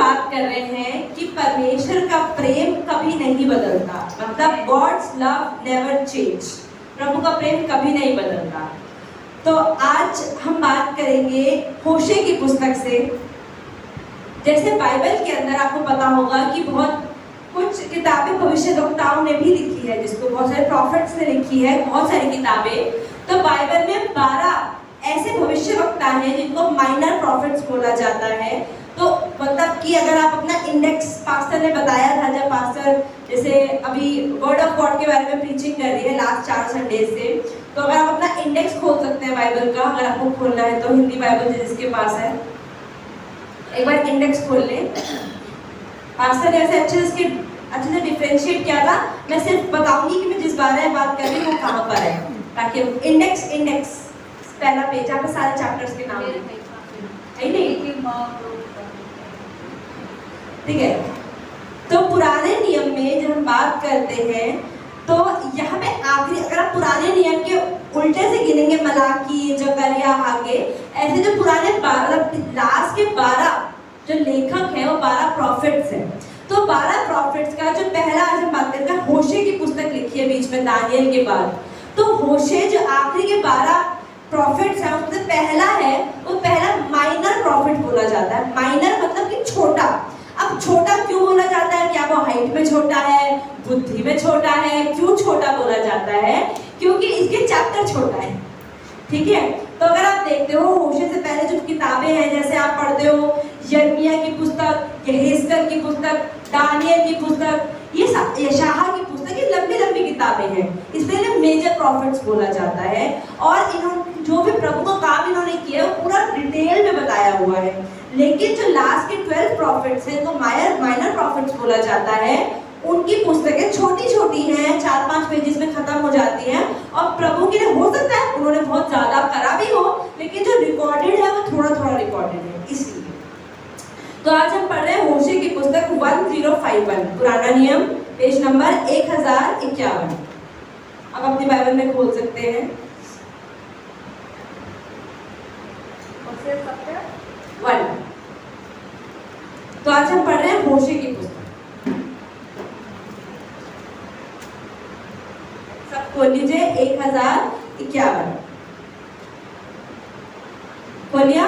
बात कर रहे हैं कि परमेश्वर का प्रेम कभी नहीं बदलता, मतलब गॉड्स लव नेवर चेंज, प्रभु का प्रेम कभी नहीं बदलता। तो आज हम बात करेंगे होशे की पुस्तक से। जैसे बाइबल के अंदर आपको पता होगा कि बहुत कुछ किताबें भविष्यवक्ताओं ने भी लिखी है, जिसको बहुत सारे प्रॉफिट्स ने लिखी है, बहुत सारी किताबें। तो बाइबल में 12 ऐसे भविष्यवक्ता हैं जिनको माइनर प्रॉफिट्स बोला जाता है। तो मतलब कि अगर आप अपना इंडेक्स, पास्टर ने बताया था, जब पास्टर जैसे अभी वर्ड ऑफ गॉड के बारे में प्रीचिंग कर रही है लास्ट 4 संडे से, तो अगर आप अपना इंडेक्स खोल सकते हैं बाइबल का, अगर आपको खोलना है तो, हिंदी बाइबल जिसके पास है एक बार इंडेक्स खोल लें। पास्टर ने ऐसे अच्छे से डिफरेंशिएट किया था। मैं सिर्फ बताऊंगी कि मैं जिस बारे में बात कर रही हूँ वो कहाँ पर है, ताकि इंडेक्स पहला पेज, यहाँ पे सारे चैप्टर्स के नाम है नहीं, ठीक है। तो पुराने नियम में जब हम बात करते हैं तो यहाँ पे आखिरी, अगर आप पुराने नियम के उल्टे से गिनेंगे, मलाकी, जकरिया, आगे ऐसे जो पुराने लास्ट के 12 जो लेखक हैं वो 12 प्रॉफिट्स हैं। तो 12 प्रॉफिट्स का जो पहला आज हम बात करते हैं, होशे की पुस्तक लिखी है बीच में दानियल के बाद। तो होशे जो आखिरी के 12 प्रॉफिट्स हैं उसमें पहला है, वो पहला माइनर प्रॉफिट बोला जाता है। माइनर मतलब कि छोटा। अब छोटा क्यों बोला जाता है? क्या वो हाइट में छोटा है, बुद्धि में छोटा है? क्यों छोटा बोला जाता है? क्योंकि इसके चैप्टर छोटा है, ठीक है। तो अगर आप देखते हो होशे से पहले जो किताबें हैं, जैसे आप पढ़ते हो यिर्मयाह की पुस्तक, यहेजकेल की पुस्तक, दानियल की पुस्तक, ये सब यशायाह की पुस्तक, ये लंबी लंबी किताबें हैं, इसलिए इन्हें मेजर प्रॉफिट्स बोला जाता है। और इन्होंने जो भी प्रभु का काम इन्होंने किया है वो पूरा डिटेल में बताया हुआ है। लेकिन जो लास्ट के 12 प्रॉफिट्स हैं तो माइनर प्रॉफिट्स बोला जाता है। उनकी पुस्तकें छोटी छोटी हैं, 4-5 पेजेस में खत्म हो जाती हैं, और प्रभु के लिए हो सकता है उन्होंने बहुत ज्यादा करा भी हो, लेकिन जो रिकॉर्डेड है वो थोड़ा थोड़ा रिकॉर्डेड है, इसलिए। तो आज हम पढ़ रहे हैं होशे की पुस्तक 1051, पुराना नियम, पेज नंबर 1051। अब अपनी बाइबल में खोल सकते हैं 1। तो आज हम पढ़ रहे हैं होशे की पुस्तक। सब खोल लीजिए 1051। खोलिया?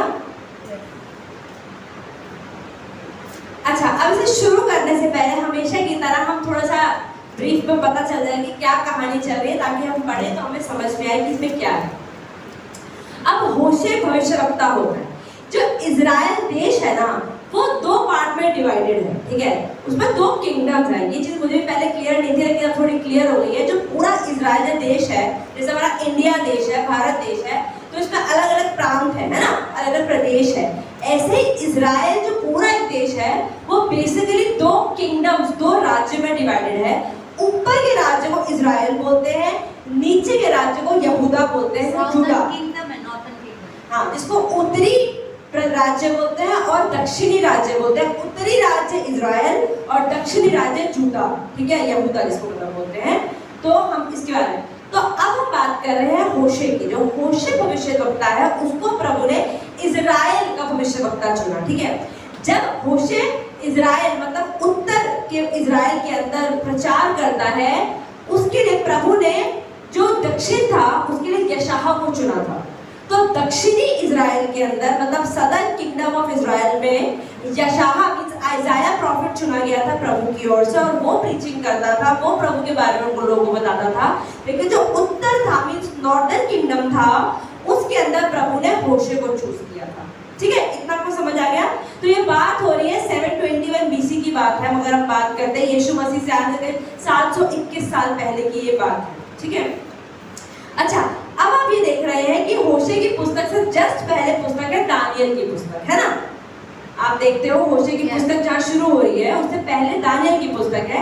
अच्छा, अब इसे शुरू करने से पहले हमेशा की तरह हम थोड़ा सा ब्रीफ में पता चल जाए कि क्या कहानी चल रही है, ताकि हम पढ़े तो हमें समझ में आए कि इसमें क्या है। अब होशे भविष्यवक्ता होता है। जो इजराइल देश है ना, वो 2 पार्ट में डिवाइडेड है, ठीक है। उसमें 2 किंगडम्स हैं। ये चीज मुझे पहले क्लियर नहीं थी, लेकिन अब थोड़ी क्लियर हो गई है। जो पूरा इजराइल देश है, जैसे हमारा इंडिया देश है, भारत देश है, तो इसमें अलग अलग प्रांत है ना, अलग अलग प्रदेश है। ऐसे ही इजराइल जो पूरा एक देश है वो बेसिकली 2 किंगडम्स, 2 राज्य में डिवाइडेड है। ऊपर के राज्य को इजराइल बोलते हैं, नीचे के राज्य को यहूदा बोलते हैं, यहूदा किंगडम है, नॉर्थन किंगडम। हाँ, जिसको उत्तरी राज्य बोलते हैं और दक्षिणी राज्य बोलते हैं। उत्तरी राज्य इजराइल और दक्षिणी राज्य जूदा, ठीक है, यहूदा जिसको मतलब बोलते हैं। तो हम इसके बारे में, तो अब हम बात कर रहे हैं होशे की। जो होशे भविष्यवक्ता है उसको प्रभु ने इजराइल का भविष्यवक्ता चुना, ठीक है। जब होशे इजराइल मतलब उत्तर के इजराइल के अंदर प्रचार करता है, उसके लिए प्रभु ने जो दक्षिण था उसके लिए यशायाह को चुना था। तो दक्षिणी इजराइल के अंदर मतलब सदर्न किंगडम ऑफ इजराइल में यशायाह मींस आइजाया प्रॉफिट चुना गया था प्रभु की ओर से, और वो प्रीचिंग करता था, वो प्रभु के बारे में लोगों को बताता था। लेकिन जो उत्तर था मींस नॉर्दर्न किंगडम था, उसके अंदर प्रभु ने होशे को चूज किया था, ठीक है। इतना आपको समझ आ गया? तो ये बात हो रही है 721 BC की बात है। मगर हम बात करते हैं यीशु मसीह से आज से 721 साल पहले की ये बात है, ठीक है। अच्छा, अब आप ये देख रहे हैं कि होशे की पुस्तक से जस्ट पहले पुस्तक है दानियल की पुस्तक, है ना। आप देखते हो होशे की पुस्तक जहाँ शुरू हो रही है उससे पहले दानियल की पुस्तक है।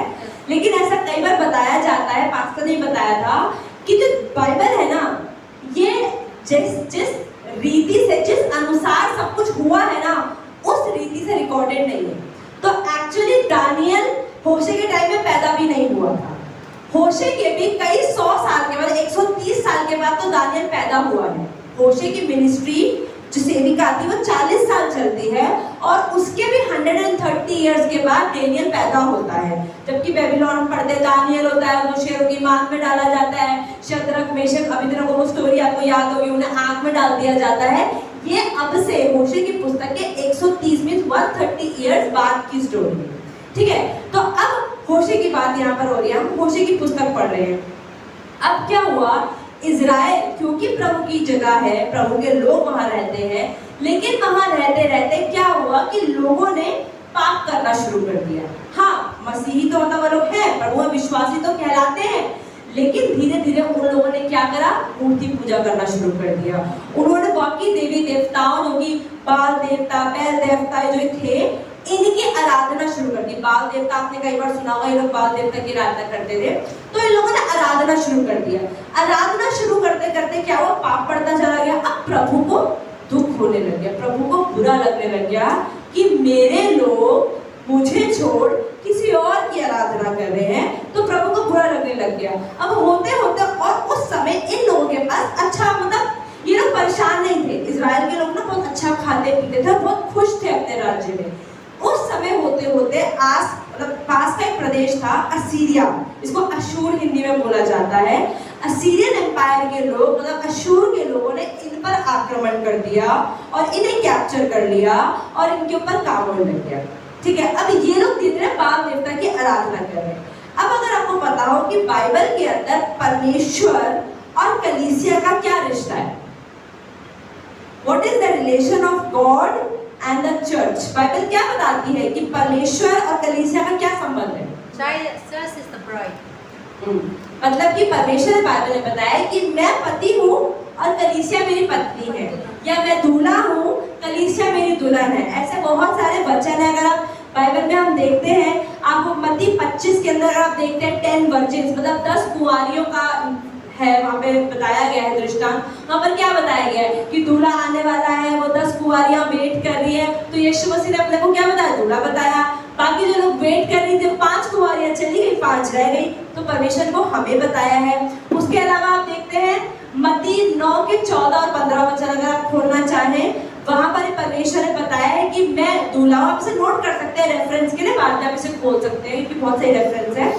लेकिन ऐसा कई बार बताया जाता है, पास्टर ने बताया था, कि जो बाइबल है ना, ये जिस रीति से, जिस अनुसार सब कुछ हुआ है ना, उस रीति से रिकॉर्डेड नहीं है। तो एक्चुअली दानियल होशे के टाइम में पैदा भी नहीं हुआ था। होशे के भी कई 100 साल के बाद, 130 साल के बाद तो दानियल पैदा हुआ है। होशे की मिनिस्ट्री जो सेविका थी वो 40 साल चलती है, और उसके भी 130 इयर्स के बाद डेनियल पैदा होता है। जबकि बेबीलोन पढ़ते दानियल होता है, वो शेरों की मांग में डाला जाता है। शद्रक मेशक अबेदनगो, वो स्टोरी आपको याद होगी, उन्हें आग में डाल दिया जाता है। ये अब से होशे की पुस्तक के 130 मींस 130 इयर्स बाद की स्टोरी है। ठीक है, तो अब होशे की बात यहाँ पर हो रही है, हम होशे की पुस्तक पढ़ रहे हैं। अब क्या हुआ, इज़राइल क्योंकि प्रभु की जगह है, प्रभु के लोग वहां रहते हैं, लेकिन वहां रहते रहते क्या हुआ कि लोगों ने पाप करना शुरू कर दिया। हाँ, मसीही तो मतलब वो लोग हैं, पर वो विश्वासी तो कहलाते हैं, लेकिन धीरे धीरे उन लोगों ने क्या करा, मूर्ति पूजा करना शुरू कर दिया। उन्होंने बाकी देवी देवताओं, जो कि बाल देवता, बैल देवता जो थे, इनकी आराधना शुरू कर दी। बाल देवता आपने कई बार सुना होगा, ये लोग बाल देवता की आराधना करते थे, तो इन लोगों ने आराधना शुरू कर दिया। आराधना शुरू करते करते क्या हुआ, पाप बढ़ता चला गया। अब प्रभु को दुख होने लग गया, प्रभु को बुरा लगने लग गया कि मेरे लोग मुझे छोड़ किसी और की आराधना कर रहे हैं, तो प्रभु को बुरा लगने लग गया। अब होते होते, और उस समय इन लोगों के पास अच्छा, मतलब ये लोग परेशान नहीं थे। इजराइल के लोग ना बहुत अच्छा खाते पीते थे, बहुत खुश थे अपने राज्य में। उस समय होते होते मतलब पास का एक प्रदेश था असीरिया, इसको अशूर हिंदी में बोला जाता है। असीरियन एम्पायर के लोग, मतलब अशूर के लोगों ने इन पर आक्रमण कर दिया और इन्हें कैप्चर कर लिया और इनके ऊपर काम होने लग गया। ठीक है, अब ये लोग दिन दिन बाल देवता की आराधना कर रहे हैं। अब अगर आपको पता हो कि बाइबल के अंदर परमेश्वर और कलीसिया का क्या रिश्ता है, what is the relation of God and the church, Bible क्या बताती है कि परमेश्वर और कलीसिया का क्या संबंध है? Church is the bride. मतलब कि परमेश्वर ने बाइबल में बताया कि मैं पति हूँ और कलीसिया मेरी पत्नी है, या मैं दूल्हा हूँ, कलीसिया मेरी दुल्हन है। ऐसे बहुत सारे वचन है। अगर आप बाइबल में हम देखते हैं, आपको मत्ती 25 के अंदर आप देखते हैं 10 वर्जिन्स, मतलब 10 कुंवारियों का है वहाँ पे बताया गया है दृष्टांत। वहाँ पर क्या बताया गया है कि दूल्हा आने वाला है, वो 10 कुंवारियां वेट कर रही है, तो यीशु मसीह ने अपने को क्या बताया, दूल्हा बताया। बाकी जो लोग वेट कर रही थी, 5 कुंवारियां चली गई, 5 रह गई, तो परमेश्वर को हमें बताया है। उसके अलावा आप देखते हैं मत्ती 9 के 14 और 15 वचन, अगर आप खोलना चाहें, वहां पर परमेश्वर ने बताया है कि मैं दूल्हा हूं। आप इसे नोट कर सकते हैं रेफरेंस के लिए, बाद में आप इसे खोल सकते हैं क्योंकि बहुत सही रेफरेंस है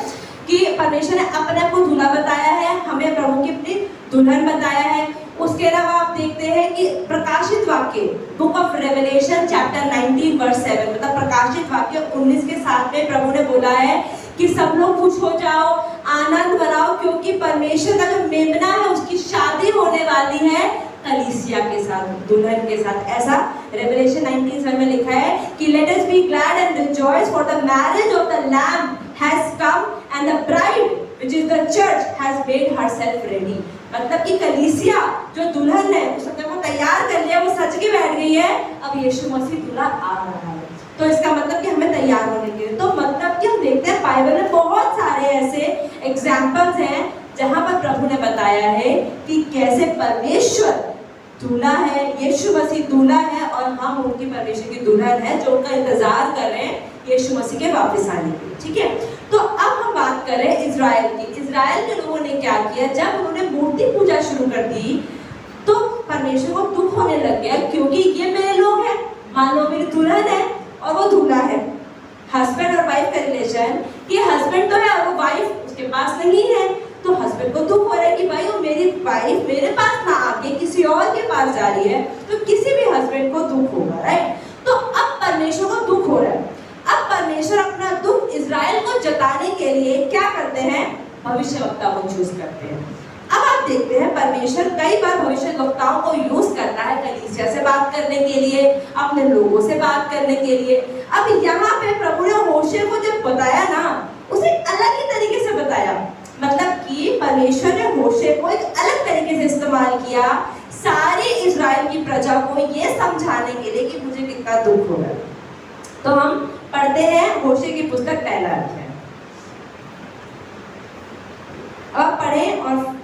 कि परमेश्वर ने अपने आप को दूल्हा बताया है, हमें प्रभु की अपनी दुल्हन बताया है। उसके अलावा आप देखते हैं कि प्रकाशित वाक्य, book of revelation chapter 19 verse 7, मतलब प्रकाशित वाक्य 19 के 7 में प्रभु ने बोला है कि सब लोग खुश हो जाओ, आनंद मनाओ, क्योंकि परमेश्वर का जो मेमना है उसकी शादी होने वाली है कलीसिया के साथ, दुल्हन के साथ। ऐसा रेवलेशन 19:7 में लिखा है कि let us be glad and rejoice for the marriage of the lamb has come and the bride which is the church has made herself ready. मतलब कि कलीसिया जो दुल्हन है उसने वो तैयार कर लिया, वो सज के बैठ गई है, अब यीशु मसीह दूल्हा आ रहा है। तो इसका मतलब कि हमें तैयार होने के लिए, तो मतलब कि हम देखते हैं बाइबल में बहुत सारे ऐसे एग्जाम्पल्स हैं जहां पर प्रभु ने बताया है कि कैसे परमेश्वर दूल्हा है, यीशु मसीह दूल्हा है और हम उनकी परमेश्वर की दुल्हन है जो उनका इंतजार कर रहे हैं यीशु मसीह के वापस आने की। ठीक है, तो अब हम बात करें इजराइल की। इजराइल के लोगों ने क्या किया, जब उन्होंने मूर्ति पूजा शुरू कर दी तो परमेश्वर को दुख होने लग गया, क्योंकि ये मेरे लोग हैं, मान लो मेरी दुल्हन है और वो दूल्हा है। हस्बैंड और वाइफ का रिलेशन, ये हस्बैंड तो है और वो वाइफ उसके पास नहीं है, तो हस्बैंड को दुख हो रहा है कि भाई वो मेरी वाइफ मेरे पास ना आके किसी और के पास जा रही है, तो किसी भी हस्बैंड को दुख होगा, राइट। तो अब परमेश्वर को दुख हो रहा है। अब परमेश्वर अपना दुख इजराइल को जताने के लिए क्या करते हैं, भविष्यवक्ता को चूज करते हैं। अब आप देखते हैं परमेश्वर कई बार भविष्यवक्ताओं को यूज करता है कलीसिया से बात करने के लिए, अपने लोगों से बात करने के लिए। अब यहाँ पे प्रभु ने होशे को जब बताया ना, उसे अलग ही तरीके से बताया, मतलब कि परमेश्वर ने होशे को एक अलग तरीके से इस्तेमाल किया सारी इजराइल की प्रजा को ये समझाने के लिए कि मुझे कितना दुख हो रहा है। तो हम पढ़ते हैं होशे की पुस्तक पहला अध्याय। अब पढ़ें और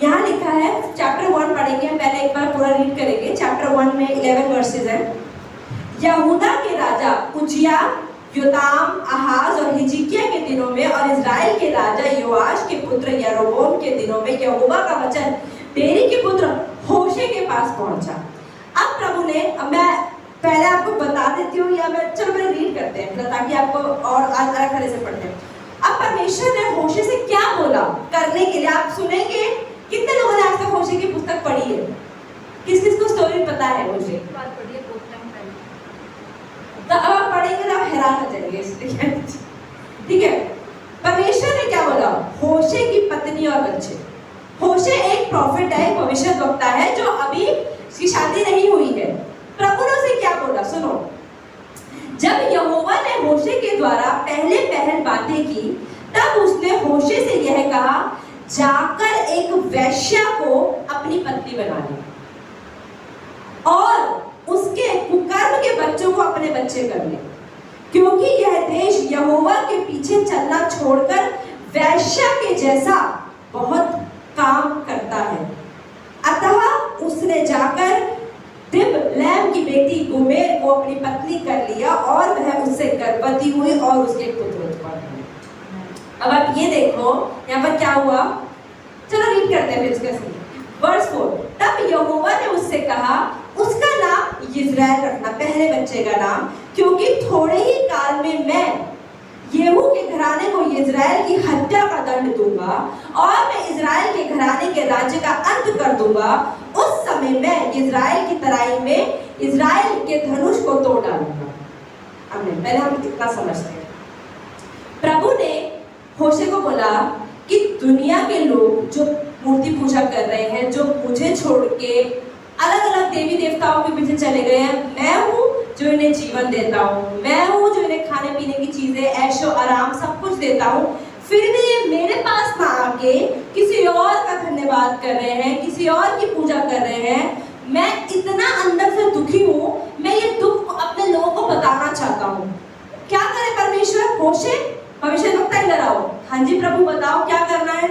यहाँ लिखा है, चैप्टर 1 पढ़ेंगे, पहले एक बार पूरा रीड करेंगे। चैप्टर 1 में 11 वर्सेस है। यहूदा के राजा उजिया, योताम, आहाज और हिजकिय्याह के दिनों में और इजराइल के राजा योआश के पुत्र यरोबोम के दिनों में यहोवा का वचन बेरी के पुत्र होशे के पास पहुंचा। अब प्रभु ने, मैं पहले आपको बता देती हूँ, या मैं चलो रीड करते हैं। हैं ताकि आपको और अलग तरह से पढ़ते हैं। अब परमेश्वर ने होशे से क्या बोला करने के लिए, आप सुनेंगे। कितने लोगों ने आज तक होशे की पुस्तक पढ़ी है? किस किस को स्टोरी पता है होशे? बात पढ़िए बहुत टाइम पहले। तो अब आप पढ़ेंगे तो आप हैरान हो जाएंगे इसलिए, ठीक है। परमेश्वर ने क्या बोला? होशे की पत्नी और बच्चे। होशे एक प्रॉफिट है, भविष्यद्वक्ता है जो अभी उसकी शादी नहीं हुई है। प्रभु ने उसे क्या बोला सुनो। जब यहोवा ने होशे के द्वारा पहल बातें की, तब उसने होशे से यह कहा, जाकर एक वेश्या को अपनी पत्नी बना ले और उसके कुकर्म के बच्चों को अपने बच्चे कर ले, क्योंकि यह देश यहोवा के पीछे चलना छोड़कर वेश्या के जैसा बहुत काम करता है। अतः उसने जाकर दिबलैम की बेटी गोमेर को अपनी पत्नी कर लिया और वह उससे गर्भवती हुई और उसके पुत्र उत्पन्न हुए। अब आप ये देखो यहाँ पर क्या हुआ, चलो रीड करते हैं फिर इसके वर्स 4। तब यहोवा ने उससे कहा, उसका नाम इज़राइल रखना, पहले बच्चे का नाम, क्योंकि थोड़े ही काल में मैं येहू के घराने को इज़राइल की हत्या का दंड दूंगा और मैं इज़राइल के घराने के राज्य का अंत कर दूंगा। उस समय मैं इज़राइल की तराई में इज़राइल के धनुष को तोड़ डालूंगा। आमीन। पहले हम इतना समझते हैं। प्रभु ने होशे को बोला कि दुनिया के लोग जो मूर्ति पूजा कर रहे हैं, जो मुझे छोड़ के अलग अलग देवी देवताओं के पीछे चले गए हैं, मैं हूँ जो इन्हें जीवन देता हूँ, मैं हूँ जो इन्हें खाने पीने की चीजें, ऐशो आराम सब कुछ देता हूँ, फिर भी ये मेरे पास ना आके किसी और का धन्यवाद कर रहे हैं, किसी और की पूजा कर रहे हैं। मैं इतना अंदर से दुखी हूँ, मैं ये दुख अपने लोगों को बताना चाहता हूँ। क्या करे परमेश्वर? होशे भविष्यद्वक्ता इधर आओ। हाँ जी प्रभु बताओ क्या करना है?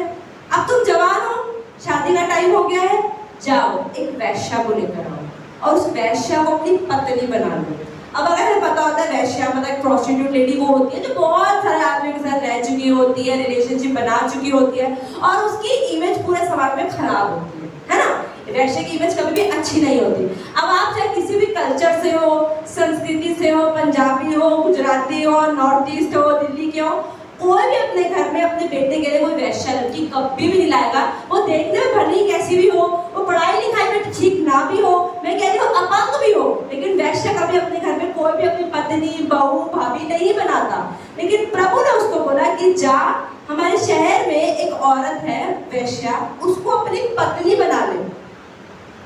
अब तुम जवान हो, शादी का टाइम हो गया है, जाओ एक वैश्या को लेकर आओ और उस वैश्या को अपनी पत्नी बना लो। अब अगर हमें पता होता है वैश्या मतलब प्रोस्टिट्यूट लेडी वो होती है जो बहुत सारे आदमी के साथ रह चुकी होती है, रिलेशनशिप बना चुकी होती है और उसकी इमेज पूरे समाज में खराब होती है ना। वैश्या की इमेज कभी भी अच्छी नहीं होती। अब आप चाहे किसी भी कल्चर से हो, संस्कृति से हो, पंजाबी हो, गुजराती हो, नॉर्थ ईस्ट हो, दिल्ली के हो, कोई भी अपने घर में अपने बेटे के लिए कोई वैश्या लड़की कभी भी नहीं लाएगा। वो देखने में भले ही कैसी भी हो, वो पढ़ाई लिखाई में ठीक ना भी हो, मैं कह रही हूँ अपंग भी हो, लेकिन वैश्या कभी अपने घर में कोई भी अपनी पत्नी, बहू, भाभी नहीं बनाता। लेकिन प्रभु ने उसको बोला कि जा, हमारे शहर में एक औरत है वैश्या, उसको अपनी पत्नी बना ले।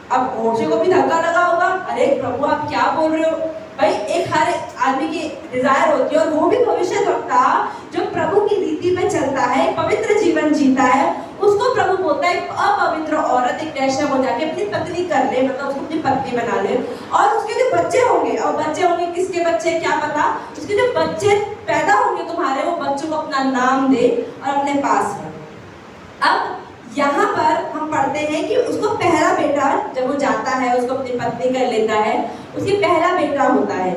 अब होशे को भी धक्का लगा होगा, अरे प्रभु आप क्या बोल रहे हो भाई? एक हर आदमी की डिजायर होती है और वो भी भविष्यद्वक्ता जो प्रभु की रीति पे चलता है, पवित्र जीवन जीता है, उसको प्रभु बोलता है अपवित्र औरत एक वैश्या को जाके अपनी पत्नी कर ले, मतलब उसको अपनी पत्नी बना ले और उसके जो बच्चे होंगे, और बच्चे होंगे किसके बच्चे क्या पता, उसके जो बच्चे पैदा होंगे तुम्हारे, वो बच्चों को अपना नाम दे और अपने पास रख। अब यहाँ पर हम पढ़ते हैं कि उसको पहला बेटा जब वो जाता है, उसको अपनी पत्नी कर लेता है, उसकी पहला बेटा होता है,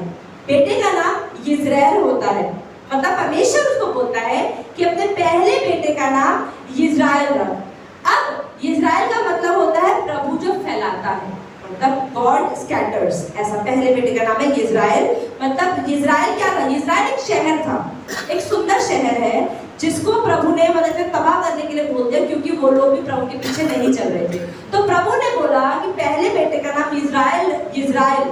बेटे का नाम इज़राइल होता है। मतलब परमेश्वर उसको बोलता है कि अपने पहले बेटे का नाम इज़राइल रख। अब इज़राइल का मतलब होता है प्रभु जो फैलाता है, मतलब गॉड स्कैटर्स, ऐसा पहले बेटे का नाम है इज़राइल। मतलब इज़राइल क्या था? इज़राइल एक शहर था, एक सुंदर शहर है जिसको प्रभु ने मतलब तबाह करने के लिए बोल दिया, क्योंकि वो लोग भी प्रभु के पीछे नहीं चल रहे थे। तो प्रभु ने बोला कि पहले बेटे का नाम इज़राइल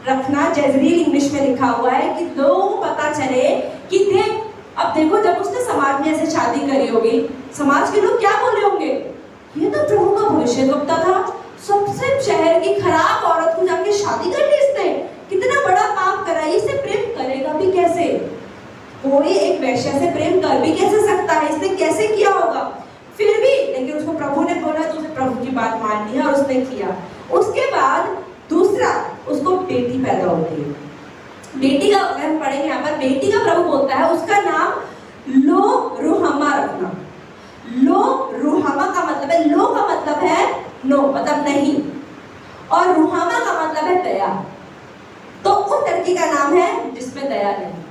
रखना। जजरील इंग्लिश में लिखा हुआ है कि लोगों को पता चले कि देख, अब देखो जब उसने समाज में ऐसे शादी करी होगी, समाज के लोग क्या बोल रहे होंगे, ये तो प्रभु का भविष्यद्वक्ता था, सबसे शहर की खराब औरत को जाके शादी कर ली इसने, कितना बड़ा पाप करा, इससे प्रेम करेगा भी कैसे? कोई एक वैश्या से प्रेम कर भी कैसे सकता है? इसने कैसे किया होगा? फिर भी लेकिन उसको प्रभु ने बोला तो उसने प्रभु की बात मान ली और उसने किया। उसके बाद दूसरा उसको बेटी पैदा होती है। बेटी का अगर हम पढ़ेंगे यहाँ पर, बेटी का प्रभु बोलता है उसका नाम लो रुहमा रखना। लो रुहमा का मतलब है, लो का मतलब है नो, मतलब नहीं, और रुहमा का मतलब है दया। तो उस लड़की का नाम है जिसमें दया नहीं।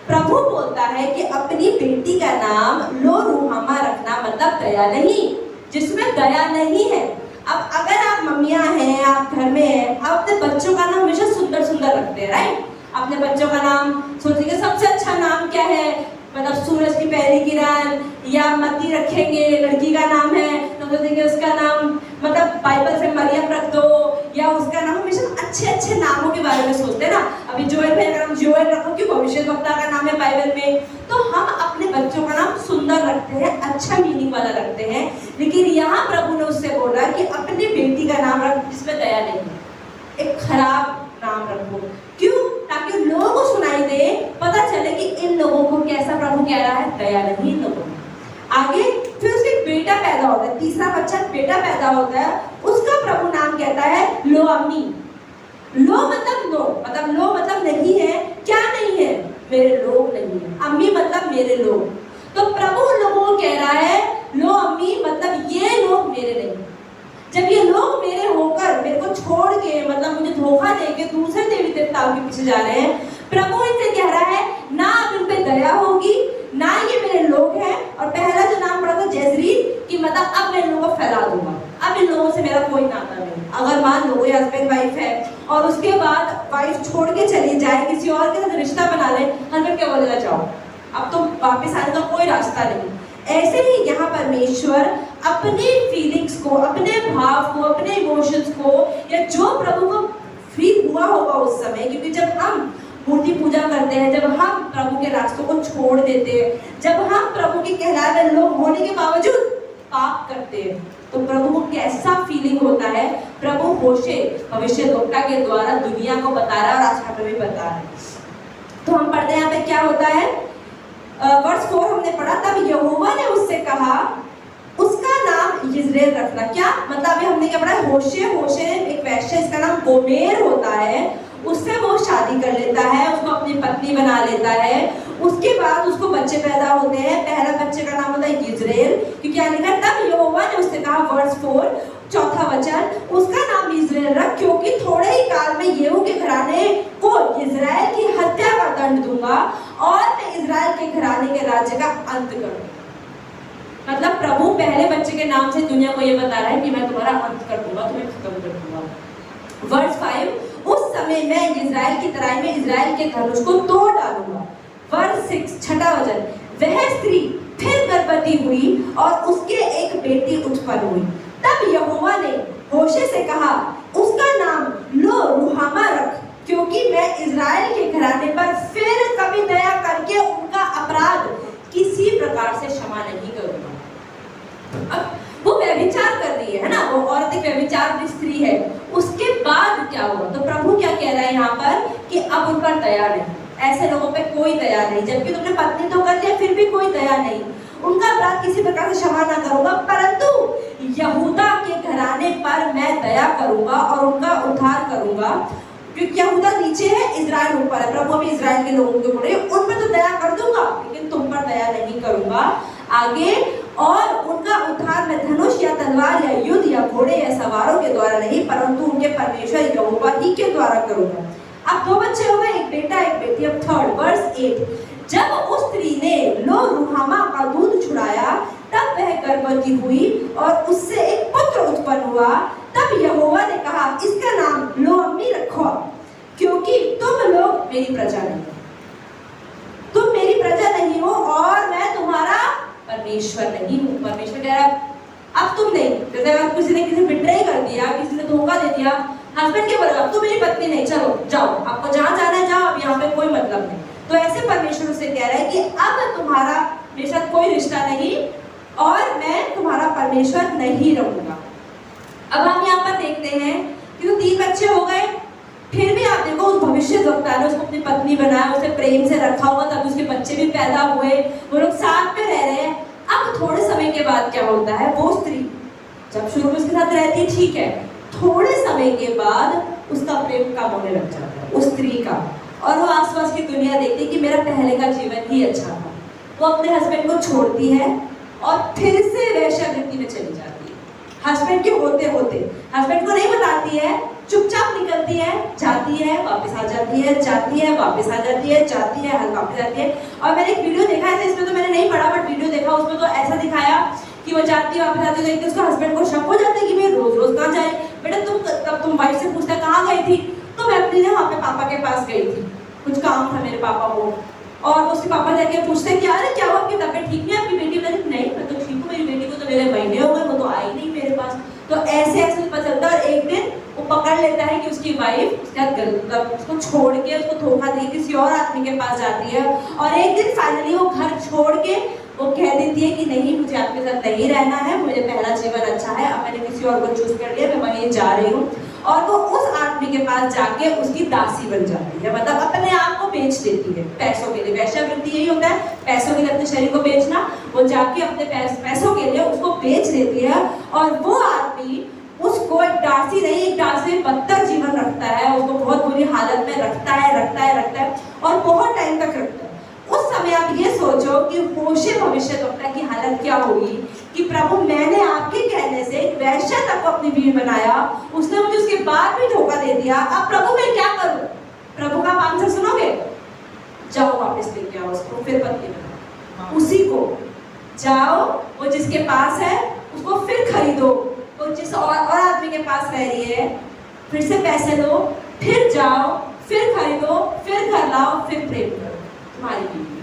प्रभु बोलता है कि अपनी बेटी का नाम लो रुहमा रखना, मतलब दया नहीं, जिसमें दया नहीं है। अब अगर आप मम्मियां हैं, आप घर में हैं, आप अपने बच्चों का नाम हमेशा सुंदर सुंदर रखते हैं, राइट? अपने बच्चों का नाम सोचेंगे सबसे अच्छा नाम क्या है, मतलब सूरज की पहली किरण, या मती रखेंगे, लड़की का नाम है तो सोचेंगे उसका नाम मतलब बाइबल से मरियम रख दो, या उसका नाम हमेशा अच्छे अच्छे नामों के बारे में सोचते हैं ना। अभी जोएल भाई का नाम जोएल रखो क्योंकि भविष्यद्वक्ता का नाम है बाइबल में। तो हम अपने बच्चों का नाम सुंदर रखते हैं, अच्छा मीनिंग वाला रखते हैं, लेकिन यहाँ प्रभु ने उससे बोला कि अपनी बेटी का नाम रख जिसमें दया नहीं है, एक खराब नाम रखो। क्यों? ताकि लोगों को सुनाई दे, पता चले कि इन लोगों को कैसा प्रभु कह रहा है, दया नहीं इन लोगों को। आगे फिर उसके बेटा पैदा होता है, तीसरा बच्चा बेटा पैदा होता है, उसका प्रभु नाम कहता है लो अम्मी। लो मतलब नो, मतलब लो मतलब नहीं है, क्या नहीं है, मेरे लोग नहीं है, अम्मी मतलब मेरे लोग। तो प्रभु उन लोगों को कह रहा है लो अम्मी मतलब ये लोग मेरे नहीं। जब ये लोग मेरे होकर मेरे को छोड़ के मतलब मुझे धोखा देके दूसरे देवी देवताओं के पीछे जा रहे हैं, प्रभु इनसे कह रहा है ना अब इन पे दया होगी, ना ये मेरे लोग हैं। और पहला जो नाम पड़ा था जैजरील कि मतलब अब मैं इन लोगों को फैला दूंगा, अब इन लोगों से मेरा कोई नाता नहीं। अगर मान लो ये हस्बैंड वाइफ है और उसके बाद वाइफ छोड़ के चली जाए, किसी और के साथ रिश्ता बना ले, हस्बैंड क्या बोलेगा, जाओ अब तो वापस आने का कोई रास्ता नहीं। ऐसे ही यहाँ परमेश्वर अपने फीलिंग्स को, अपने भाव को, अपने इमोशंस को, या जो प्रभु को फील हुआ होगा उस समय, क्योंकि जब हम मूर्ति पूजा करते हैं, जब हम प्रभु के रास्तों को छोड़ देते हैं, जब हम प्रभु के कहलाए हुए लोग होने के बावजूद पाप करते हैं, तो प्रभु को कैसा फीलिंग होता है, प्रभु होशे भविष्यद्वक्ता के द्वारा दुनिया को बता रहा है और आज हमें भी बता रहा है। तो हम पढ़ते हैं यहाँ पे क्या होता है, वर्स 4 हमने पढ़ा, तब यहोवा ने उससे कहा उसका नाम यिज्रेल रखना। क्या मतलब अभी हमने क्या पढ़ा, होशे ने एक वैश्य, इसका नाम गोमेर होता है, उससे वो शादी कर लेता है, उसको अपनी पत्नी बना लेता है। उसके बाद उसको बच्चे पैदा होते हैं, पहला बच्चे का नाम होता है यिज्रेल, क्योंकि क्या लिखा, तब यहोवा ने उससे कहा, वर्स 4 चौथा वचन, उसका नाम यिज्रेल रख क्योंकि थोड़े ही काल में येहू के घराने को इजराइल की हत्या का दंड दूंगा और मैं इजराइल के घराने के राज्य का अंत करूंगा। मतलब प्रभु पहले बच्चे के नाम से दुनिया को ये बता रहा है कि मैं तुम्हारा अंत कर दूंगा, तुम्हें खत्म कर दूंगा। वर्स 5, उस समय मैं इजराइल की तराई में इजराइल के धनुष को तोड़ डालूंगा। वर्स 6 छठा वचन, वह स्त्री फिर गर्भवती हुई और उसके एक बेटी उत्पन्न हुई। तब यहोवा ने होशे से कहा उसका नाम लो रुहामा रख क्योंकि मैं इजराइल के घराने पर फिर कभी दया करके उनका अपराध किसी प्रकार से क्षमा नहीं करूंगा। अब वो व्यभिचार कर रही है ना, वो औरत एक व्यभिचार स्त्री है, उसके बाद क्या हुआ, तो प्रभु क्या कह रहा है यहाँ पर कि अब उन पर दया नहीं, ऐसे लोगों पे कोई दया नहीं, जबकि तुमने पत्नी तो कर लिया फिर भी कोई दया नहीं, उनका अपराध किसी प्रकार से क्षमा ना करूंगा, परंतु यहूदा के घराने पर मैं दया करूंगा और उनका उद्धार करूंगा। क्योंकि यहूदा नीचे है, इजराइल ऊपर है, प्रभु भी इजराइल के लोगों के ऊपर है, उन पर तो दया कर दूंगा लेकिन तुम पर दया नहीं करूंगा। आगे, और उनका उद्धार मैं धनुष या तलवार या युद्ध या घोड़े या सवारों के द्वारा नहीं परंतु उनके परमेश्वर यहोवा ही के द्वारा करूंगा। अब 2 बच्चे हो गए, एक बेटा एक बेटी। अब 3 वर्स 8, जब उस स्त्री ने लो रुहामा का दूध छुड़ाया तब वह गर्भवती हुई और उससे एक पुत्र उत्पन्न हुआ। तब यहोवा ने कहा इसका नाम लो अम्मी रखो क्योंकि तुम लोग मेरी प्रजा नहीं हो, तुम मेरी प्रजा नहीं हो और मैं तुम्हारा परमेश्वर नहीं हूँ। परमेश्वर कह रहा अब तुम नहीं, जैसे अगर किसी ने किसी बिट्रे कर दिया, किसी ने धोखा दे दिया, हस्बैंड क्या बोलेगा, तुम मेरी पत्नी नहीं, चलो जाओ, आपको जहाँ जाना है जाओ, अब यहाँ पे कोई मतलब नहीं। तो ऐसे परमेश्वर उसे कह रहा है कि अब तुम्हारा मेरे साथ कोई रिश्ता नहीं और मैं तुम्हारा परमेश्वर नहीं रहूंगा। अब हम यहाँ पर देखते हैं कि तो 3 बच्चे हो गए, फिर भी आप देखो उस भविष्यद्वक्ता ने उसको अपनी पत्नी बनाया, उसे प्रेम से रखा हुआ, तब उसके बच्चे भी पैदा हुए, वो लोग साथ में रह रहे हैं। अब थोड़े समय के बाद क्या होता है, वो स्त्री जब शुरू में उसके साथ रहती ठीक है, थोड़े समय के बाद उसका प्रेम कम होने लग जाता है उस स्त्री का, और वो आसपास की दुनिया देखती कि मेरा पहले का जीवन ही अच्छा था। वो अपने हस्बैंड को छोड़ती है और फिर से वेश्यावृत्ति में चली जाती है। हस्बैंड के होते होते हस्बैंड को नहीं बताती है, चुपचाप निकलती है, जाती है, वापस आ जाती है, जाती है, वापस आ जाती है, जाती है, वापस आती है। और मैंने एक वीडियो देखा है, इसमें तो मैंने नहीं पढ़ा, बट वीडियो देखा उसमें तो ऐसा दिखाया कि वो जाती है, वापस आती है, तो उसका हस्बैंड को शक हो जाता है कि भाई रोज रोज कहाँ जाए बेटा, तुम वाइफ से पूछता कहाँ गई थी, तो मैं अपने वहाँ पे पापा के पास गई थी। कुछ काम था मेरे पापा को, और उसके पापा जाके पूछते हैं कि अरे क्या हुआ, आपकी तबीयत ठीक नहीं है, आपकी बेटी? मैंने नहीं, मैं तो ठीक हूँ, मेरी बेटी को तो मेरे महीने हो गए, वो तो आई नहीं मेरे पास। तो ऐसे ऐसे पता चलता है, और एक दिन वो पकड़ लेता है कि उसकी वाइफ उसको छोड़ के, उसको धोखा दे किसी और आदमी के पास जाती है, और एक दिन फाइनली वो घर छोड़ के वो कह देती है कि नहीं, मुझे आपके साथ नहीं रहना है, मुझे पहला जीवन अच्छा है, अब मैंने किसी और को चूज कर लिया, मैं वहीं जा रही हूँ। और वो उस आदमी के पास जाके उसकी दासी बन जाती है, मतलब अपने आप को बेच देती है पैसों के लिए। वेश्यावृत्ति यही होता है, पैसों के लिए अपने शरीर को बेचना। वो जाके अपने पैसों के लिए उसको बेच देती है, और वो आदमी उसको एक दासी नहीं, एक दासी में बदतर जीवन रखता है, उसको बहुत बुरी हालत में रखता है और बहुत टाइम तक रखता है। उस समय आप ये सोचो कि होशे भविष्यद्वक्ता की हालत क्या होगी कि प्रभु, मैंने आपके कहने से एक वैश्य तक को अपनी बीवी बनाया, उसने मुझे उसके बाद भी धोखा दे दिया, अब प्रभु मैं क्या करूं? प्रभु का आंसर सुनोगे? जाओ वापस लेके आओ उसको, फिर पत्नी बनाओ। उसी को जाओ, वो जिसके पास है उसको फिर खरीदो, वो जिस और आदमी के पास रह रही है फिर से पैसे लो, फिर जाओ, फिर खरीदो, फिर घर लाओ, फिर प्रेम करो तुम्हारी बीवी।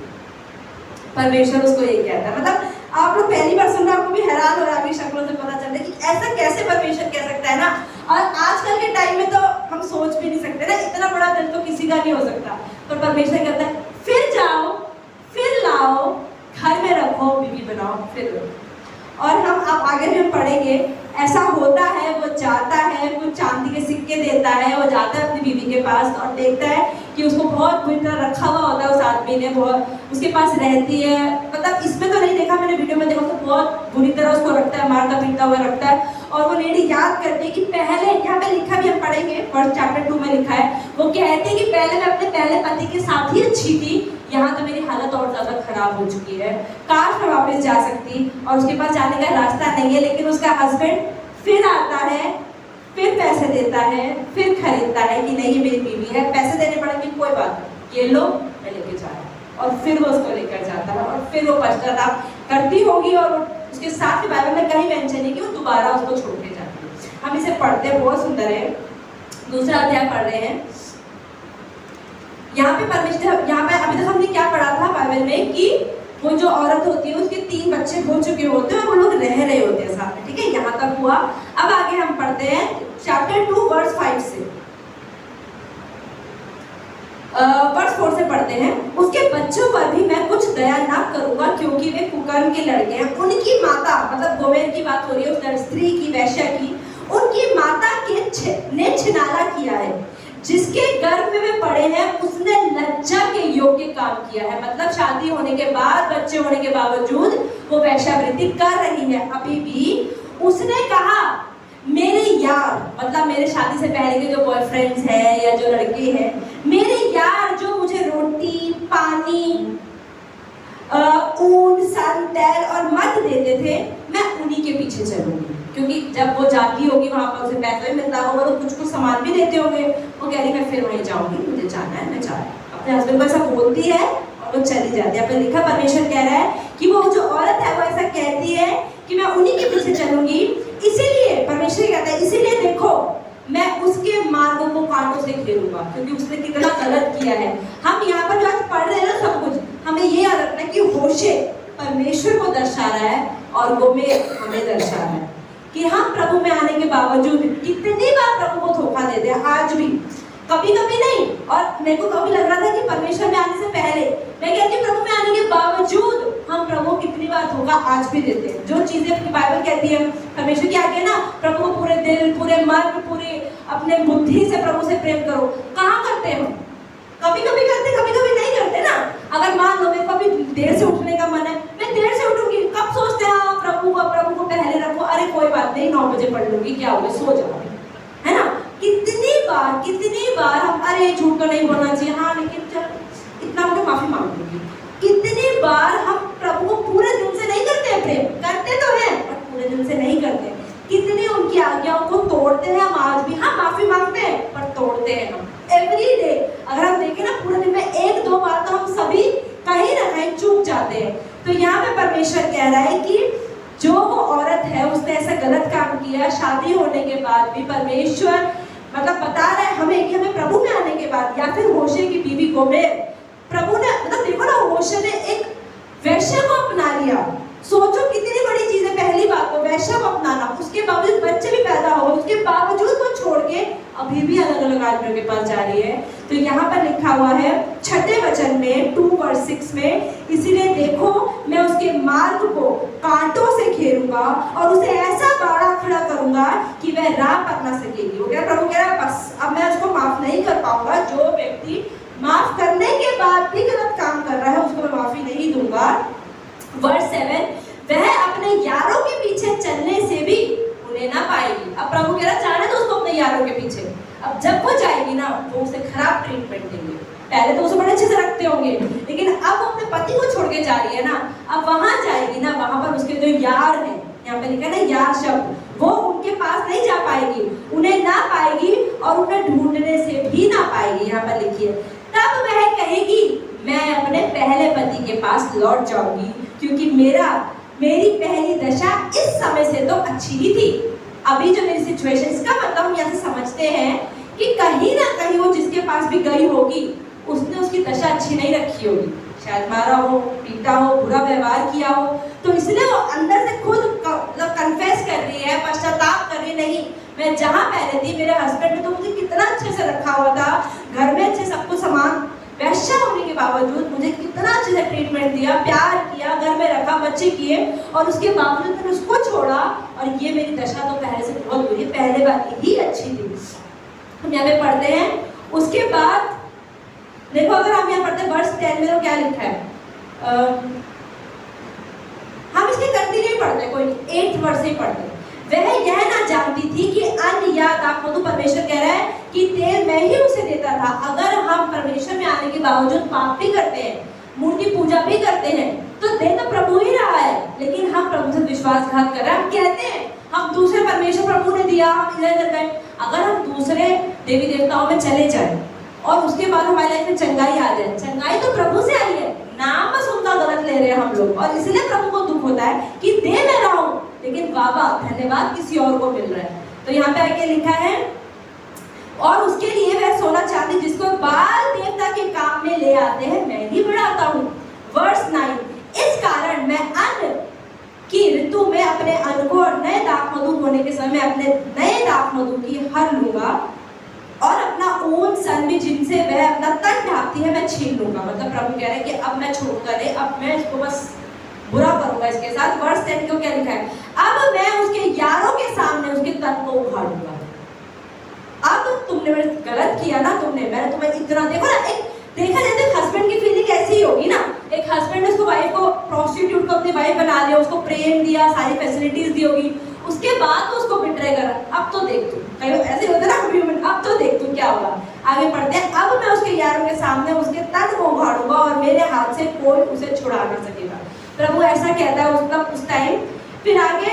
परमेश्वर उसको ये कहता है। मतलब आप लोग पहली बार सुन रहे आपको भी हैरान हो रहा है, आपकी शक्लों से पता चल रहा है कि ऐसा कैसे परमेश्वर कह सकता है ना। और आजकल के टाइम में तो हम सोच भी नहीं सकते ना, इतना बड़ा दिल तो किसी का नहीं हो सकता। पर परमेश्वर कहता है फिर जाओ, फिर लाओ, घर में रखो, बीवी बनाओ, फिर लो। और हम आगे भी हम पढ़ेंगे, ऐसा होता है, वो जाता है, वो चांदी के सिक्के देता है, वो जाता है अपनी बीवी के पास और देखता है कि उसको बहुत बुरी तरह रखा हुआ होता है उस आदमी ने, बहुत उसके पास रहती है। मतलब इसमें तो नहीं देखा मैंने, वीडियो में देखा तो बहुत बुरी तरह उसको रखता है, मारता पीटता हुआ रखता है। और वो लेडी याद करती है कि पहले, यहाँ पे लिखा भी हम पढ़ेंगे, फर्स्ट चैप्टर 2 में लिखा है, वो कहते हैं कि पहले मैं अपने पहले पति के साथ ही अच्छी थी, यहाँ तो मेरी हालत और ज्यादा खराब हो चुकी है, काश मैं वापस जा सकती। और उसके पास जाने का रास्ता नहीं है, लेकिन उसका हस्बैंड फिर आता है, फिर पैसे देता है, फिर खरीदता है कि नहीं मेरी बीवी है, पैसे देने पड़ेंगे, कोई बात नहीं, ये लो, मैं लेके जा रहा हूँ। और फिर वो उसको लेकर जाता है, और फिर वो पश्चाताप करती होगी, और उसके साथ ही बाइबल में कहीं मेंशन है कि वो दोबारा उसको छोड़ के जाती है। हम इसे पढ़ते हैं, बहुत सुंदर है। दूसरा अध्याय पढ़ रहे हैं। यहाँ पे परमेश्वर, यहाँ पे अभी तक हमने क्या पढ़ा था बाइबल में कि वो जो औरत होती है उसके 3 बच्चे हो चुके होते हैं और वो लोग रह रहे होते हैं साथ में, ठीक है, यहाँ तक हुआ। अब आगे हम पढ़ते हैं चैप्टर 2 वर्स 5 से, वर्स 4 से पढ़ते हैं। उसके बच्चों पर भी मैं कुछ दया ना करूंगा, क्योंकि वे कुकर्म के लड़के हैं। उनकी माता, मतलब गोमेर की बात हो रही है, उस स्त्री की, वैश्या की, उनकी माता ने छिनाला किया है, जिसके गर्भ में वे पड़े हैं उसने लज्जा के योग्य काम किया है। मतलब शादी होने के बाद, बच्चे होने के बावजूद वो वेश्यावृत्ति कर रही है अभी भी। उसने कहा मेरे यार, मतलब मेरे शादी से पहले के जो बॉयफ्रेंड्स हैं या जो लड़के हैं, मेरे यार जो मुझे रोटी, पानी, ऊन, सन, तेल और मद देते थे, मैं उन्हीं के पीछे चलूंगी। क्योंकि जब वो जाती होगी वहां पर उसे पैसा भी मिलता होगा, तो कुछ कुछ सामान भी देते होंगे। वो कह रही मैं फिर वहीं जाऊंगी, मुझे जाना है, मैं जा रही हूँ। अपने हस्बैंड को ऐसा बोलती है और वो चली जाती है। अपने लिखा परमेश्वर कह रहा है कि वो जो औरत है वो ऐसा कहती है कि मैं उन्हीं के पीछे चलूंगी। इसीलिए परमेश्वर कहता है, इसीलिए देखो मैं उसके मार्गों को कांटों से घेरूंगा, क्योंकि उसने कितना गलत किया है। हम यहाँ पर जो आज पढ़ रहे हैं ना सब कुछ, हमें ये याद रखना है कि होशे परमेश्वर को दर्शा रहा है और गोमेर हमें दर्शा रहा है कि हम प्रभु में आने के बावजूद कितनी बार प्रभु को धोखा देते हैं। आज भी, कभी कभी नहीं। और मेरे को कभी लग रहा था कि परमेश्वर में आने से पहले, मैं कहती हूँ प्रभु में आने के बावजूद हम प्रभु कितनी बार धोखा आज भी देते हैं। जो चीजें अपनी बाइबल कहती है, परमेश्वर की आज्ञा ना, प्रभु को पूरे दिल, पूरे मन, पूरे अपने बुद्धि से प्रभु से प्रेम करो, कहाँ करते हैं हम? कभी कभी करते, कभी कभी नहीं करते ना। अगर मान लो मेरे को अभी देर से उठने का मन है, मैं देर से उठूंगी। कब सोचते हैं हाँ प्रभु को पहले रखो, अरे कोई बात नहीं 9 बजे पढ़ लूंगी, क्या हो गया, सो जाओ, है ना। कितनी बार हम, अरे झूठ तो नहीं बोलना चाहिए, हाँ लेकिन चल इतना मुझे माफी मांग लूंगी। कितनी बार हम प्रभु को पूरे दिल से नहीं करते हैं प्रेम, करते तो हैं पर पूरे दिल से नहीं करते। कितनी उनकी आज्ञाओं को तोड़ते हैं हम आज भी। हाँ माफी मांगते हैं पर तोड़ते हैं हम एवरी डे। अगर हम देखें ना पूरे दिन में 1-2 बार तो हम सभी कहीं ना कहीं चूक जाते हैं। तो यहाँ पे परमेश्वर कह रहा है कि जो वो औरत है उसने ऐसा गलत काम किया, शादी होने के बाद भी परमेश्वर मतलब बता रहा है हमें कि हमें प्रभु में आने के बाद, या फिर होशे की बीवी गोमेर, प्रभु ने मतलब देखो ना, होशे ने एक वैश्य को अपना लिया। सोचो कितनी बड़ी चीज है, पहली बात तो वैश्य को अपनाना, उसके बावजूद बच्चे भी पैदा हो, उसके बावजूद वो छोड़ के अभी भी अलग अलग आदमियों के पास जा रही है। तो यहाँ पर लिखा हुआ है 6 वचन में 2:6 में, इसीलिए देखो मैं उसके मार्ग को कांटों से घेरूंगा और उसे ऐसा बाड़ा खड़ा करूंगा कि वह राह पर ना सकेगी। वो कह प्रभु कह रहा है बस अब मैं उसको माफ नहीं कर पाऊंगा। जो व्यक्ति माफ करने के बाद भी गलत काम कर रहा है उसको मैं माफी नहीं दूंगा। वर्स 7, वह अपने यारों के पीछे चलने से भी उन्हें ना पाएगी। अब प्रभु कह रहा जाने तो उसको अपने यारों के पीछे। अब जब वो जाएगी ना वो उसे खराब ट्रीटमेंट देंगे। पहले तो उसे बड़े अच्छे से रखते होंगे, लेकिन अब अपने पति को छोड़ के जा रही है ना, अब वहां जाएगी ना, वहां पर उसके जो यार हैं, यहाँ पे लिखा है ना यार शब्द, वो उनके पास नहीं जा पाएगी, उन्हें ना पाएगी और उन्हें ढूंढने से भी ना पाएगी। यहाँ पर लिखिए तब वह कहेगी मैं अपने पहले पति के पास लौट जाऊंगी, क्योंकि मेरी पहली दशा इस समय से तो अच्छी ही थी। अभी जो मेरी सिचुएशन, इसका मतलब हम यहाँ से समझते हैं कि कहीं ना कहीं वो जिसके पास भी गई होगी उसने उसकी दशा अच्छी नहीं रखी होगी, शायद मारा हो, पीटा हो, बुरा व्यवहार किया हो, तो इसलिए वो अंदर से खुद मतलब कन्फेस कर रही है, पश्चाताप कर रही, नहीं मैं जहाँ पहले थी मेरे हस्बैंड ने तो मुझे कितना अच्छे से रखा हुआ था, घर में अच्छे सब कुछ सामान, वैश्या होने के बावजूद मुझे कितना अच्छे से ट्रीटमेंट दिया, प्यार किया, घर में रखा, बच्चे किए, और उसके बावजूद मैंने उसको छोड़ा और ये मेरी दशा तो पहले से बहुत बुरी, पहले बात ही अच्छी थी। हम यहाँ पे पढ़ते हैं, उसके बाद देखो अगर हम यहाँ पढ़ते हैं वर्स 10 में तो क्या लिखा है, हम इसके कंटिन्यू पढ़ते हैं, कोई 8th वर्स ही पढ़ते हैं। वह यह ना जानती थी कि अन्न या दाखमधु, परमेश्वर कह रहा है कि तेल मैं ही उसे देता था। अगर हम परमेश्वर में आने के बावजूद पाप भी करते हैं, मूर्ति पूजा भी करते हैं, तो दे तो प्रभु ही रहा है, लेकिन हम प्रभु से विश्वासघात कर रहे हैं। हम कहते हैं हम दूसरे परमेश्वर प्रभु ने दिया, हम इधर इधर गए। अगर हम दूसरे देवी देवताओं में चले जाए और उसके बाद हमारी लाइफ में चंगाई आ जाए, चंगाई तो प्रभु से आई है, नाम बस उनका गलत ले रहे हैं हम लोग, और इसलिए प्रभु को दुख होता है कि दे मैं रहा हूं लेकिन बाबा धन्यवाद किसी और को मिल रहा है। तो यहाँ पे आके लिखा है और उसके लिए वह सोना चांदी जिसको बाल देवता के काम में ले आते हैं मैं ही बढ़ाता हूँ। वर्स 9, इस कारण मैं अन्न की ऋतु में अपने अन्न को और नए दाखमधु होने के समय अपने नए दाखमधु की हर लूंगा और अपना ऊन सन भी जिनसे वह अपना तन ढांकती है मैं छीन लूंगा। मतलब प्रभु कह रहे हैं कि अब मैं छोड़ूंगा नहीं, अब मैं इसको बस बुरा करूंगा इसके साथ। वर्स 10 को क्या लिखा है, अब मैं उसके यारों के सामने उसके तन को उखाड़ूंगा। अब तुमने गलत किया ना, मैंने तुम्हें इतना, देखो ना, एक देखा जाए तो हस्बैंड की फीलिंग ऐसी ही होगी ना। एक हस्बैंड ने उसको वाइफ को प्रोस्टिट्यूट को अपनी वाइफ बना लिया, उसको प्रेम दिया, सारी फैसिलिटीज दी होगी, उसके बाद तो उसको बिट्रे करा। अब तो देख तू, कई बार ऐसे होता है ना, अब तो देख तू क्या होगा। आगे पढ़ते हैं, अब मैं उसके यारों के सामने उसके तन को उखाड़ूंगा और मेरे हाथ से कोई उसे छुड़ा ना सकेगा। प्रभु ऐसा कहता है उस टाइम। फिर आगे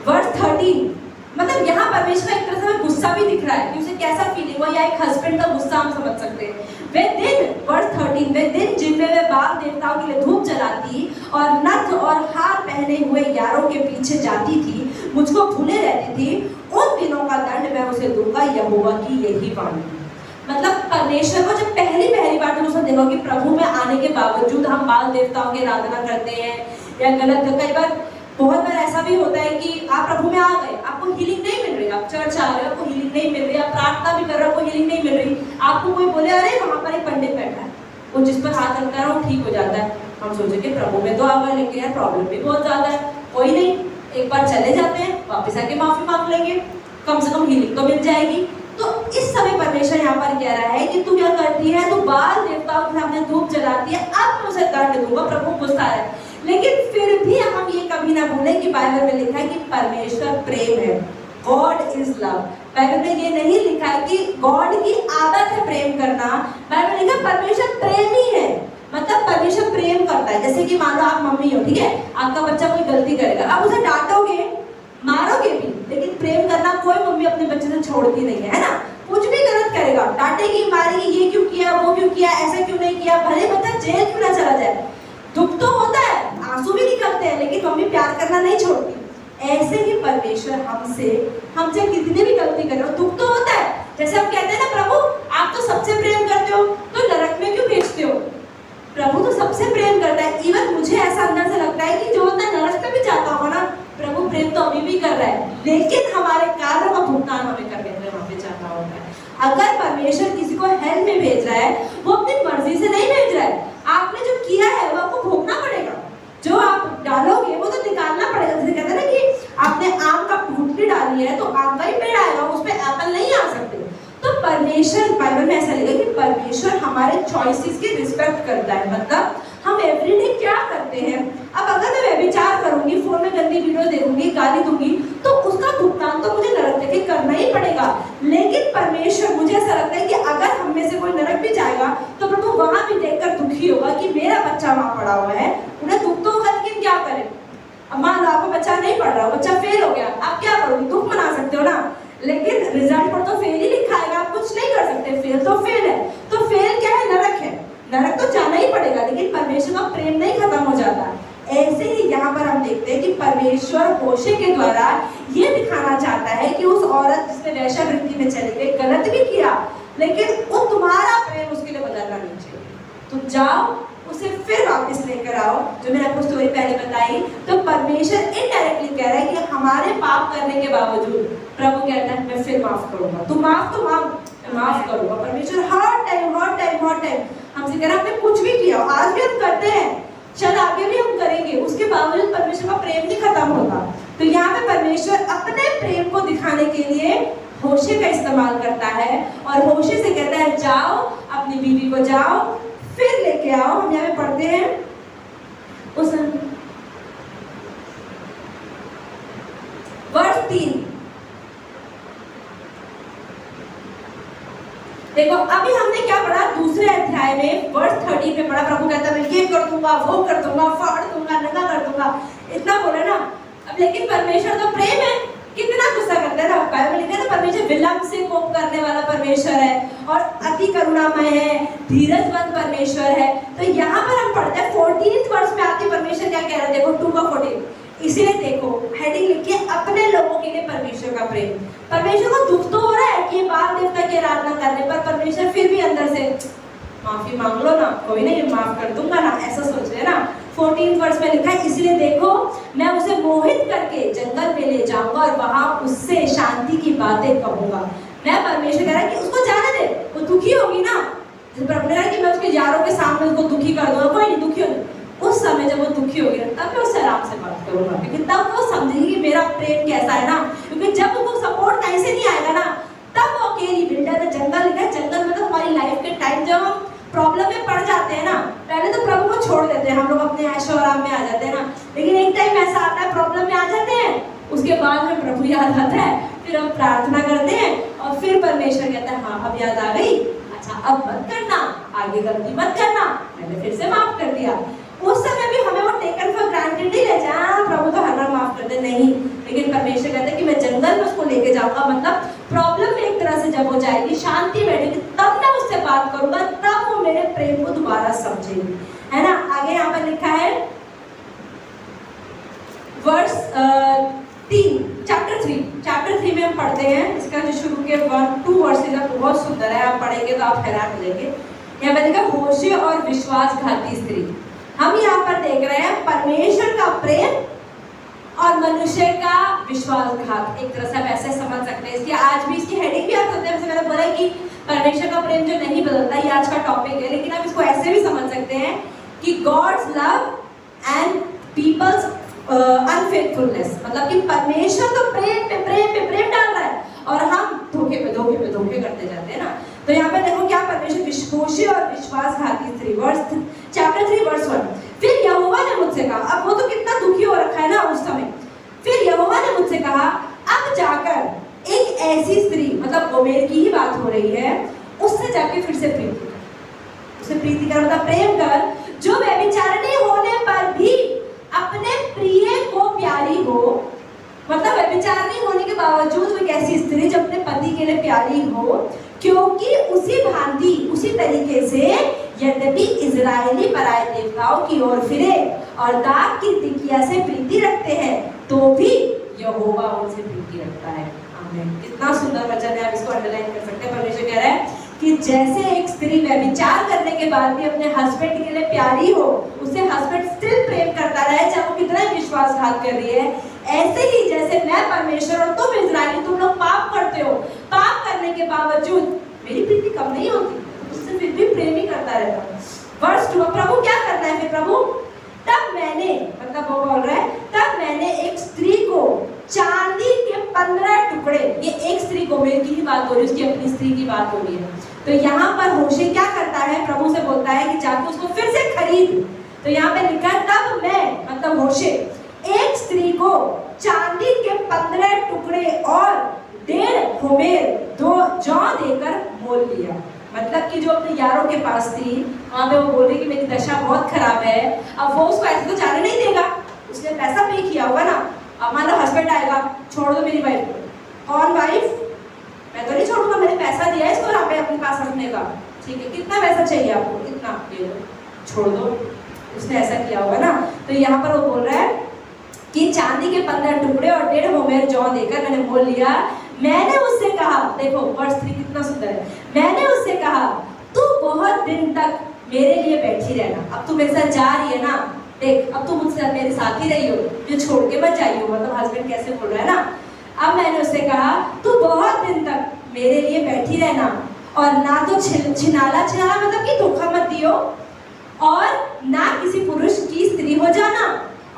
वर्स 13, मतलब यहाँ परमेश्वर एक तरह से गुस्सा भी दिख रहा है कि उसे कैसा फीलिंग हुआ, या एक हस्बैंड का गुस्सा हम समझ सकते हैं। वे दिन, वर्स 13, वे दिन जिनमें वे बाल देवताओं के लिए धूप जलाती और नथ और हार पहने हुए यारों के पीछे जाती थी, मुझको भूले रहती थी, उन दिनों का दंड मैं उसे दूंगा, यहोवा की यही वाणी। मतलब परमेश्वर को जब पहली बार तुम उसने देखो कि प्रभु में आने के बावजूद हम बाल देवताओं की आराधना करते हैं या गलत, कई बार बहुत बार ऐसा भी होता है कि आप प्रभु में आ गए, आपको हीलिंग नहीं मिल रही, आप चर्च आ रहे हो, आपको हीलिंग नहीं मिल रही, आप प्रार्थना भी कर रहे हो, आपको हीलिंग नहीं मिल रही, आपको कोई बोले अरे वहां पर एक पंडित बैठा है, वो जिस पर हाथ रखता है वो ठीक हो जाता है। हम सोचे कि प्रभु में तो आ गए, लेकिन यार प्रॉब्लम भी बहुत ज्यादा है। कोई नहीं, एक बार चले जाते हैं, वापस आके माफी मांग लेंगे, कम से कम हीलिंग तो मिल जाएगी। तो इस समय परमेश्वर यहाँ पर कह रहा है कि तू क्या करती है, तू बाल देवताओं के सामने धूप जलाती है, अब मैं उसे दंड दूंगा। प्रभु गुस्सा है, लेकिन फिर भी हम ये कभी ना भूलें कि बाइबल में लिखा है कि परमेश्वर प्रेम है, गॉड इज लव। बाइबल में ये नहीं लिखा है कि गॉड की आदत है प्रेम करना, बाइबल में लिखा परमेश्वर प्रेमी है, मतलब परमेश्वर प्रेम करता है। जैसे कि मान लो आप मम्मी हो, ठीक है, आपका बच्चा कोई गलती करेगा, आप उसे डांटोगे, मारोगे भी, लेकिन प्रेम करना कोई मम्मी अपने बच्चे से छोड़ती नहीं है ना। कुछ भी गलत करेगा, डांटेगी, मारेगी, ये क्यों किया, वो क्यों किया, ऐसा क्यों नहीं किया, भले बच्चा जेल क्यों ना चला जाए, दुख तो होता है, आंसू भी निकलते हैं, लेकिन मम्मी प्यार करना नहीं छोड़ती। ऐसे ही परमेश्वर हमसे कितनी भी गलती कर रहे हो, दुख तो होता है। जैसे हम कहते हैं ना, प्रभु आप तो सबसे प्रेम करते हो, तो नरक में क्यों भेजते हो? प्रभु तो सबसे प्रेम करता है। इवन मुझे ऐसा अंदर से लगता है कि जो बंदा नरक में भी जाता होगा ना, प्रभु प्रेम तो अभी भी कर रहा है, लेकिन हमारे कार्यों का भुगतान हमें करने के लिए वहां पे जाना होता है। अगर परमेश्वर किसी को हेल में भेज रहा है, वो अपनी मर्जी से नहीं भेज रहा है। आपने जो किया है वो आपको भोगना पड़ेगा। जो आप डालोगे वो तो निकालना पड़ेगा। जैसे कहते हैं ना कि आपने आम का गुठली डाली है तो आम का ही पेड़ आएगा, उस पे एप्पल नहीं आ सकते। तो परमेश्वर, बाइबल में ऐसा लिखा कि परमेश्वर हमारे चॉइसेस की रिस्पेक्ट करता है। मतलब हम एवरीडे क्या करते हैं। अब अगर मैं व्यभिचार करूंगी, फोन में गंदी वीडियो देखूंगी, गाली दूंगी, तो उसका भुगतान तो मुझे नरक देके करना ही पड़ेगा। लेकिन परमेश्वर, मुझे ऐसा लगता है कि अगर हम में से कोई नरक भी जाएगा तो प्रभु वहां भी देखकर दुखी होगा कि मेरा बच्चा वहां पड़ा हुआ है। उन्हें दुख तो होगा, लेकिन क्या करें। अब मान लो आपका बच्चा नहीं पढ़ रहा, बच्चा फेल हो गया, आप क्या करोगे? दुख मना सकते हो ना, लेकिन रिजल्ट पर तो फेल ही लिखा है, आप कुछ नहीं कर सकते। फेल तो फेल है। तो फेल क्या है? नरक है। नरक तो जाना ही पड़ेगा, लेकिन परमेश्वर का प्रेम नहीं खत्म हो जाता। ऐसे ही यहाँ पर हम देखते हैं कि परमेश्वर होशे के द्वारा ये दिखाना चाहता है कि उस औरत जिसने वेश्यावृत्ति में चली गई, गलत भी किया, लेकिन वो तुम्हारा प्रेम उसके लिए बदलना नहीं चाहिए। तुम जाओ, उसे फिर वापस लेकर आओ। जो मैंने आपको स्टोरी पहले बताई, तो परमेश्वर इनडायरेक्टली कह रहा है कि हमारे पाप करने के बावजूद प्रभु कहता है मैं फिर माफ करूंगा। तू माफ माफ करूंगा। परमेश्वर हर टाइम हमसे कह रहा है, हमने कुछ भी किया, आज भी हम करते हैं, शायद आगे भी हम करेंगे, उसके बावजूद परमेश्वर का प्रेम नहीं खत्म होता। तो यहाँ पे परमेश्वर अपने प्रेम को दिखाने के लिए होशे का इस्तेमाल करता है और होशे से कहता है जाओ, अपनी बीवी को जाओ फिर लेके आओ। हम यहाँ पे पढ़ते हैं उस वर्ष 3। देखो अभी हमने क्या पढ़ा, दूसरे अध्याय में वर्ष 30 में पढ़ा, प्रभु कहता है मैं ये कर दूंगा, वो कर दूंगा, फाड़ दूंगा, नंगा कर दूंगा, इतना बोला ना। अब लेकिन परमेश्वर तो प्रेम है, कितना गुस्सा करता है ना। बाइबल लिखा है ना, परमेश्वर विलंब से कोप करने वाला परमेश्वर है और अति करुणामय है, धीरजवंत परमेश्वर है। तो यहाँ पर हम पढ़ते हैं 14 वर्ष में आके परमेश्वर क्या कह रहा है, देखो 2:14। इसीलिए देखो हेडिंग लिखिए, अपने लोगों के लिए परमेश्वर का प्रेम। परमेश्वर को दुख तो हो रहा है कि बाल देवता की आराधना करने पर परमेश्वर फिर भी अंदर से माफी मांग लो ना, कोई नहीं माफ कर दूंगा ना, ऐसा सोच रहे ना। 14 वर्ष में लिखा है, इसलिए देखो मैं उसे मोहित करके जंगल में ले जाऊंगा और वहां उससे शांति की बातें कहूंगा। मैं परमेश्वर कह रहा है कि उसको जाने दे, वो दुखी होगी ना। अपने कि मैं उसके यारों के सामने उसको दुखी कर दूंगा, कोई नहीं दुखी होगी। उस समय जब वो दुखी होगी ना, तब मैं उससे आराम से बात करूंगा, क्योंकि तब वो समझेगी कि मेरा प्रेम कैसा है ना। क्योंकि जब उसको सपोर्ट कहीं से नहीं आएगा ना, तब वो अकेली बिल्डर है। जंगल लिखा है, जंगल में तो हमारी लाइफ के टाइम जब हम प्रॉब्लम में पड़ जाते हैं ना, पहले तो प्रभु को छोड़ देते हैं, हम लोग अपने ऐशो आराम में आ जाते हैं ना। लेकिन एक टाइम ऐसा आता है प्रॉब्लम में आ जाते हैं, उसके बाद हमें प्रभु याद आता है, फिर हम प्रार्थना करते हैं और फिर परमेश्वर कहता है हाँ अब याद आ गई, अच्छा अब मत करना, आगे गलती मत करना, मैंने फिर से माफ कर दिया। उस समय भी हमें वो टेकन फॉर ग्रांटेड नहीं ले जाए, प्रभु तो हर बार माफ कर दे, नहीं। लेकिन परमेश्वर कहता है कि मैं जंगल में उसको लेके जाऊंगा, मतलब प्रॉब्लम में एक तरह से जब हो जाएगी, शांति बैठेगी, तब मैं उससे बात करूंगा, तब वो मेरे प्रेम को दोबारा समझेगी, है ना। आगे यहाँ पर लिखा है वर्ष 3 चैप्टर 3 में हम पढ़ते हैं। इसका जो शुरू के 1-2 वर्सेस है बहुत सुंदर है, आप पढ़ेंगे तो आप हैरान हो जाएंगे। यहाँ पर लिखा होशे और विश्वासघाती स्त्री। हम यहाँ पर देख रहे हैं परमेश्वर का प्रेम और मनुष्य का विश्वासघात। एक तरह से आप ऐसे समझ सकते हैं। इसकी आज भी इसकी हेडिंग भी आप सकते हैं, जैसे मैंने बोला कि परमेश्वर का प्रेम जो नहीं बदलता, ये आज का टॉपिक है। लेकिन आप इसको ऐसे भी समझ सकते हैं कि God's love and people's unfaithfulness, मतलब कि परमेश्वर तो प्रेम पे प्रेम डाल रहा है और हम धोखे पे धोखे करते जाते हैं ना। तो यहाँ पे देखो क्या परमेश्वर होशे और विश्वासघाती स्त्री, चैप्टर 3 वर्स 1। फिर यहोवा ने मुझसे कहा, अब वो तो कितना दुखी हो रखा है ना उस समय। फिर यहोवा ने मुझसे कहा, अब जाकर एक ऐसी स्त्री, मतलब गोमेर की ही बात हो रही है, उससे जाके फिर से प्रीति कर, मतलब प्रेम कर, जो व्यभिचारिणी होने पर भी अपने प्रिय को प्यारी हो। मतलब व्यभिचारिणी होने के बावजूद वो एक ऐसी स्त्री जो अपने पति के लिए प्यारी हो, क्योंकि उसी भांति उसी तरीके से यद्यपि इजरायली पराये देवताओं की ओर फिरे और दाग की टिकिया से प्रीति रखते हैं, तो भी यहोवा उनसे प्रीति रखता है। आमीन। कितना सुंदर वचन है, आप इसको अंडरलाइन कर सकते हैं। परमेश्वर कह रहा है कि जैसे एक स्त्री व्यभिचार करने के बाद भी अपने हस्बैंड के लिए प्यारी हो, उसे हस्बैंड स्टिल प्रेम करता रहे चाहे वो कितना विश्वासघात कर रही है, ऐसे ही जैसे मैं परमेश्वर और तुम इजरायली तुम लोग पाप करते हो, पाप करने के बावजूद मेरी प्रीति कम नहीं होती, उससे फिर भी प्रेम ही करता रहता हूँ। वर्ष 2 प्रभु क्या करता है फिर प्रभु, तब मैंने, मतलब वो बोल रहा है, तब मैंने एक स्त्री को चांदी के 15 टुकड़े, ये एक स्त्री गोमेर की ही बात हो रही है, उसकी अपनी स्त्री की बात हो रही है। तो यहाँ पर होशे क्या करता है, प्रभु से बोलता है कि जाके उसको फिर से खरीद। तो यहाँ पे लिखा है तब मैं, मतलब होशे, एक स्त्री को चांदी के 15 टुकड़े और 1.5 होमेर 2 जौ देकर मोल लिया। मतलब कि जो अपने यारों के पास थी, वहाँ पे वो बोल रही कि मेरी दशा बहुत खराब है, अब वो उसको ऐसे तो जाने नहीं देगा, उसने पैसा पे किया होगा ना। अब मान लो हस्बैंड आएगा, छोड़ दो मेरी वाइफ को। कौन वाइफ? मैं तो नहीं छोड़ूंगा, मैंने पैसा दिया है इसको यहाँ पे अपने पास रखने का, ठीक है, कितना पैसा चाहिए आपको, इतना दे दो, छोड़ दो। उसने ऐसा किया होगा ना। तो यहाँ पर वो बोल रहा है कि चांदी के 15 टुकड़े और 1.5 होमेर जौ देकर मैंने मोल लिया। मैंने उससे कहा, देखो वर्ष 3 कितना सुंदर है, मैंने उससे कहा तू बहुत दिन तक मेरे लिए बैठी रहना। अब तू मेरे साथ जा रही है ना, देख अब तू मुझसे मेरे साथ ही रही हो, जो छोड़ के मत जाइए हो, मतलब हस्बैंड कैसे बोल रहा है ना। अब मैंने उससे कहा तू बहुत दिन तक मेरे लिए बैठी रहना और ना तो छिनाला मतलब कि धोखा मत दियो और ना किसी पुरुष की स्त्री हो जाना,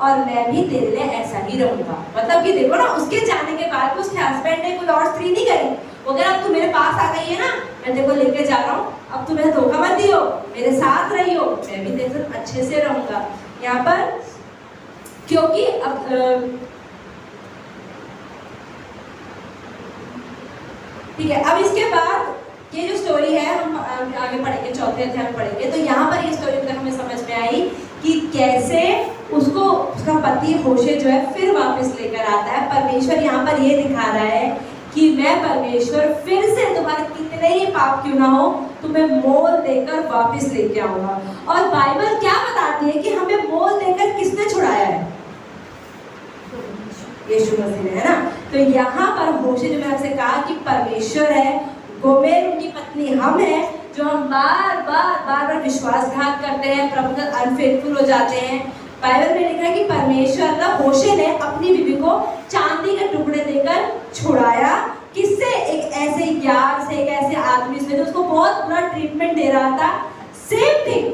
और मैं भी तेरे लिए ऐसा ही रहूंगा। मतलब कि देखो ना, उसके जाने के बाद भी उसके हस्बैंड ने कोई और स्त्री नहीं करी, वो कह रहा अब तू मेरे पास आ गई है ना, मैं तेरे को लेके जा रहा हूँ, अब तू मेरा धोखा मत दियो, मेरे साथ रही हो, मैं भी तेरे साथ अच्छे से रहूंगा। यहाँ पर क्योंकि अब ठीक है, अब इसके बाद ये जो स्टोरी है हम आगे पढ़ेंगे, 4थे अध्याय में पढ़ेंगे। तो यहाँ पर ये स्टोरी तक हमें समझ में आई कि कैसे उसको उसका पति होशे जो है फिर वापस लेकर आता है। परमेश्वर यहाँ पर ये दिखा रहा है कि मैं परमेश्वर फिर से तुम्हारे कितने ही पाप क्यों ना हो, तुम्हें मोल देकर वापस लेके आऊंगा। और बाइबल क्या बताती है कि हमें मोल देकर किसने छुड़ाया है? यीशु मसीह ने, है ना। तो यहाँ पर होशे जो मैंने आपसे कहा कि परमेश्वर है, गोमेर उनकी पत्नी हम है, जो हम बार बार विश्वासघात करते हैं, प्रभु का अनफेथफुल हो जाते हैं। बाइबल में लिखा है कि परमेश्वर का होशे ने अपनी बीवी को चांदी के टुकड़े देकर छुड़ाया। किससे? एक ऐसे यार से, एक ऐसे आदमी से जो उसको बहुत बुरा ट्रीटमेंट दे रहा था। सेम थिंग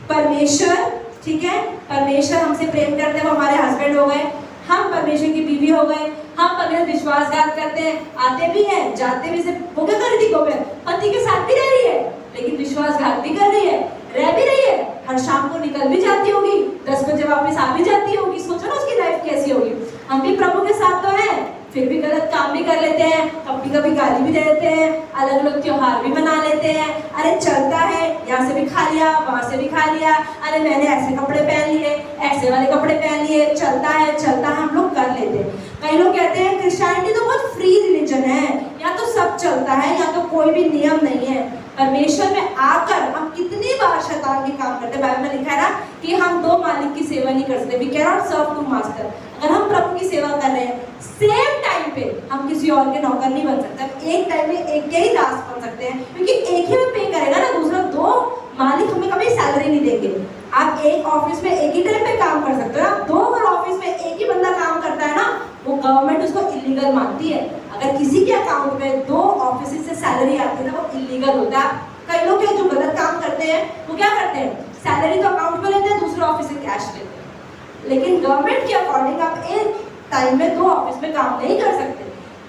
परमेश्वर, ठीक है, परमेश्वर हमसे प्रेम करते हैं, वो हमारे हस्बैंड हो गए, हम परमेश्वर की बीवी हो गए, हम परमेश्वर विश्वासघात करते हैं, आते भी हैं जाते भी से। वो क्या कर रही थी गोमेर? पति के साथ भी रह रही है लेकिन विश्वासघात भी कर रही है, रह भी रही है, हर शाम को निकल भी जाती होगी, 10 बजे वापस आ भी जाती होगी। सोचो ना उसकी लाइफ कैसी होगी। हम भी प्रभु के साथ तो हैं, फिर भी गलत काम भी कर लेते हैं, कभी कभी गाली भी दे देते हैं, अलग अलग त्योहार भी मना लेते हैं। अरे चलता है, यहाँ से भी खा लिया, वहाँ से भी खा लिया, अरे मैंने ऐसे कपड़े पहन लिए, ऐसे वाले कपड़े पहन लिए, चलता है हम लोग कर लेते हैं। कई लोग कहते हैं क्रिश्चियनिटी तो बहुत फ्री रिलीजन है, यहाँ तो सब चलता है, यहाँ तो कोई भी नियम नहीं है। परमेश्वर में आकर हम कितनी बार शैतान के काम करते हैं। बाइबल में लिखा है ना कि हम 2 मालिक की सेवा नहीं कर सकते, वी कैन नॉट सर्व 2 मास्टर। अगर हम प्रभु की सेवा कर रहे हैं, सेम टाइम पे हम किसी और के नौकर नहीं बन सकते। एक टाइम में एक के ही दास बन सकते हैं, क्योंकि एक ही में पे करेगा ना, दूसरा 2 मालिक हमें कभी सैलरी नहीं देंगे। आप एक ऑफिस में एक ही टाइम पे काम कर सकते हो। आप 2 अगर ऑफिस में एक ही बंदा काम करता है ना, वो गवर्नमेंट उसको इलीगल मानती है। अगर किसी के अकाउंट में 2 ऑफिस से सैलरी आती है ना, वो इलीगल होता है। कई लोग जो गलत काम करते हैं वो क्या करते हैं, सैलरी तो अकाउंट में लेते हैं, दूसरे ऑफिस से कैश लेते हैं। लेकिन गवर्नमेंट के अकॉर्डिंग आप एक टाइम में 2 ऑफिस में काम नहीं कर सकते,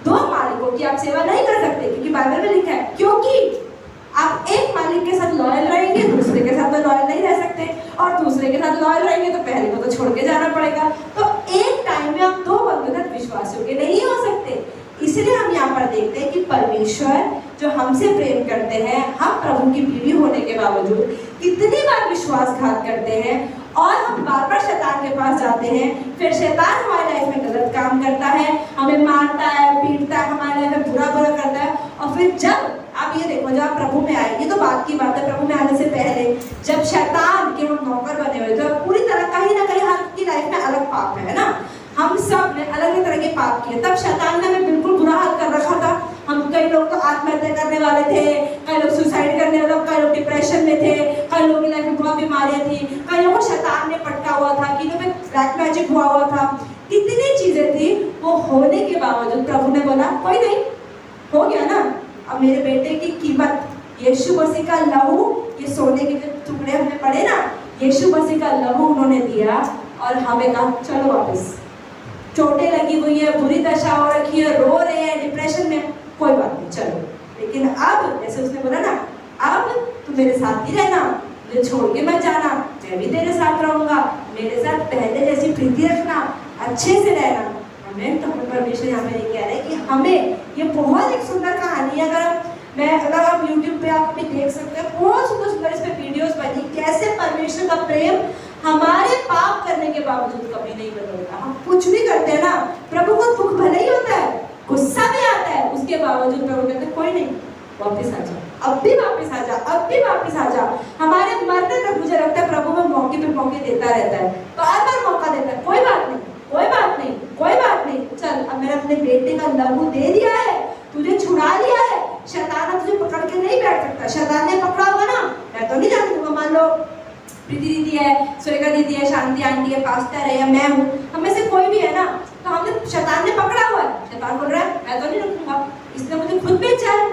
2 मालिकों की आप सेवा नहीं कर सकते, क्योंकि बाइबल में लिखा है। क्योंकि आप एक मालिक के साथ लॉयल रहेंगे, दूसरे के साथ तो लॉयल नहीं रह सकते, और दूसरे के साथ लॉयल रहेंगे तो पहले को तो छोड़ के जाना पड़ेगा। तो एक टाइम में आप 2 बंधुगत विश्वासियों के नहीं हो सकते। इसलिए हम यहाँ पर देखते हैं कि परमेश्वर जो हमसे प्रेम करते हैं, हम प्रभु की बीवी होने के बावजूद कितनी बार विश्वासघात करते हैं, और हम बार बार शैतान के पास जाते हैं। फिर शैतान हमारी लाइफ में गलत काम करता है, हमें मारता है, पीटता है, हमारे लाइफ में बुरा करता है। और फिर जब आप ये देखो, जब आप प्रभु में आए, ये तो बात की बात है, प्रभु में आने से पहले जब शैतान के हम नौकर बने हुए थे, पूरी तरह कहीं ना कहीं हर की लाइफ में अलग पाप है ना। हम सब ने अलग अलग तरह के पाप किए। तब शैतान ने हमें बिल्कुल बुरा हाल कर रखा था। हम कई लोग तो आत्महत्या करने वाले थे, कई लोग सुसाइड करने वाले, कई लोग डिप्रेशन में थे, कई लोगों की लाइफ में बहुत बीमारियां थी, कई लोगों को शैतान ने पटका हुआ था, किसी पे ब्लैक मैजिक हुआ हुआ था, कितनी चीजें थी। वो होने के बावजूद प्रभु ने बोला कोई नहीं, हो गया ना। अब मेरे बेटे की कीमत, यीशु मसीह का लहू, ये सोने के जो टुकड़े हमने पड़े ना, यीशु मसीह का लहू उन्होंने दिया और हमें कहा चलो वापस। चोटें लगी हुई है, बुरी दशा हो रखी है, रो रहे हैं, डिप्रेशन में, कोई बात नहीं चलो। लेकिन अब जैसे उसने बोला ना, अब तू मेरे साथ ही रहना, मुझे छोड़ के मत जाना, मैं भी तेरे साथ रहूंगा, मेरे साथ पहले जैसी प्रीति रखना, अच्छे से रहना। हमें तो परमेश्वर यहाँ पे कह रहे हैं कि हमें ये बहुत एक सुंदर कहानी है। अगर आप YouTube पे आप भी देख सकते हैं, बहुत सुंदर सुंदर इस पे वीडियोस बनी, कैसे परमेश्वर का प्रेम हमारे पाप करने के बावजूद कभी नहीं बदलता। हम कुछ भी करते हैं ना, प्रभु को दुख भले ही होता है, गुस्सा भी आता है, उसके बावजूद प्रभु कहते हैं कोई नहीं, वापस आ जा, अब भी वापस आ जा, अब भी वापस आ जा। हमारे मरने तक मुझे लगता है प्रभु में मौके पे मौके देता रहता है, बार बार मौका देता है, कोई बात नहीं, कोई बात नहीं, कोई बात नहीं, चल अब मैंने अपने बेटे का लहू दे दिया है, तुझे छुड़ा लिया है, शैतान तुझे पकड़ के नहीं बैठ सकता। शैतान ने पकड़ा होगा ना, मैं तो नहीं जानती हूँ, मान लो प्रीति दीदी है, सुरेखा दीदी है, शांति आंटी है, पास्टर है, या मैं हूँ, हम में से कोई भी है ना, तो हमने शैतान ने पकड़ा हुआ है। शैतान बोल रहा है मैं तो नहीं रखूंगा, इसने मुझे खुद बेचा है,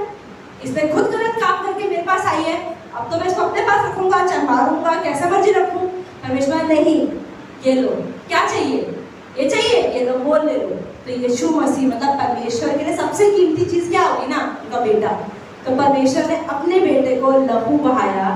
इसने खुद गलत काम करके मेरे पास आई है, अब तो मैं इसको अपने पास रखूंगा, चाहे मारूंगा, कैसा मर्जी रखूं। परमेश्वर नहीं, ये लो, क्या चाहिए, ये चाहिए, ये लो, बोल ले लो। तो यीशु मसीह मतलब परमेश्वर के लिए सबसे कीमती चीज क्या होगी ना, उनका बेटा। तो परमेश्वर ने अपने बेटे को लहू बहाया,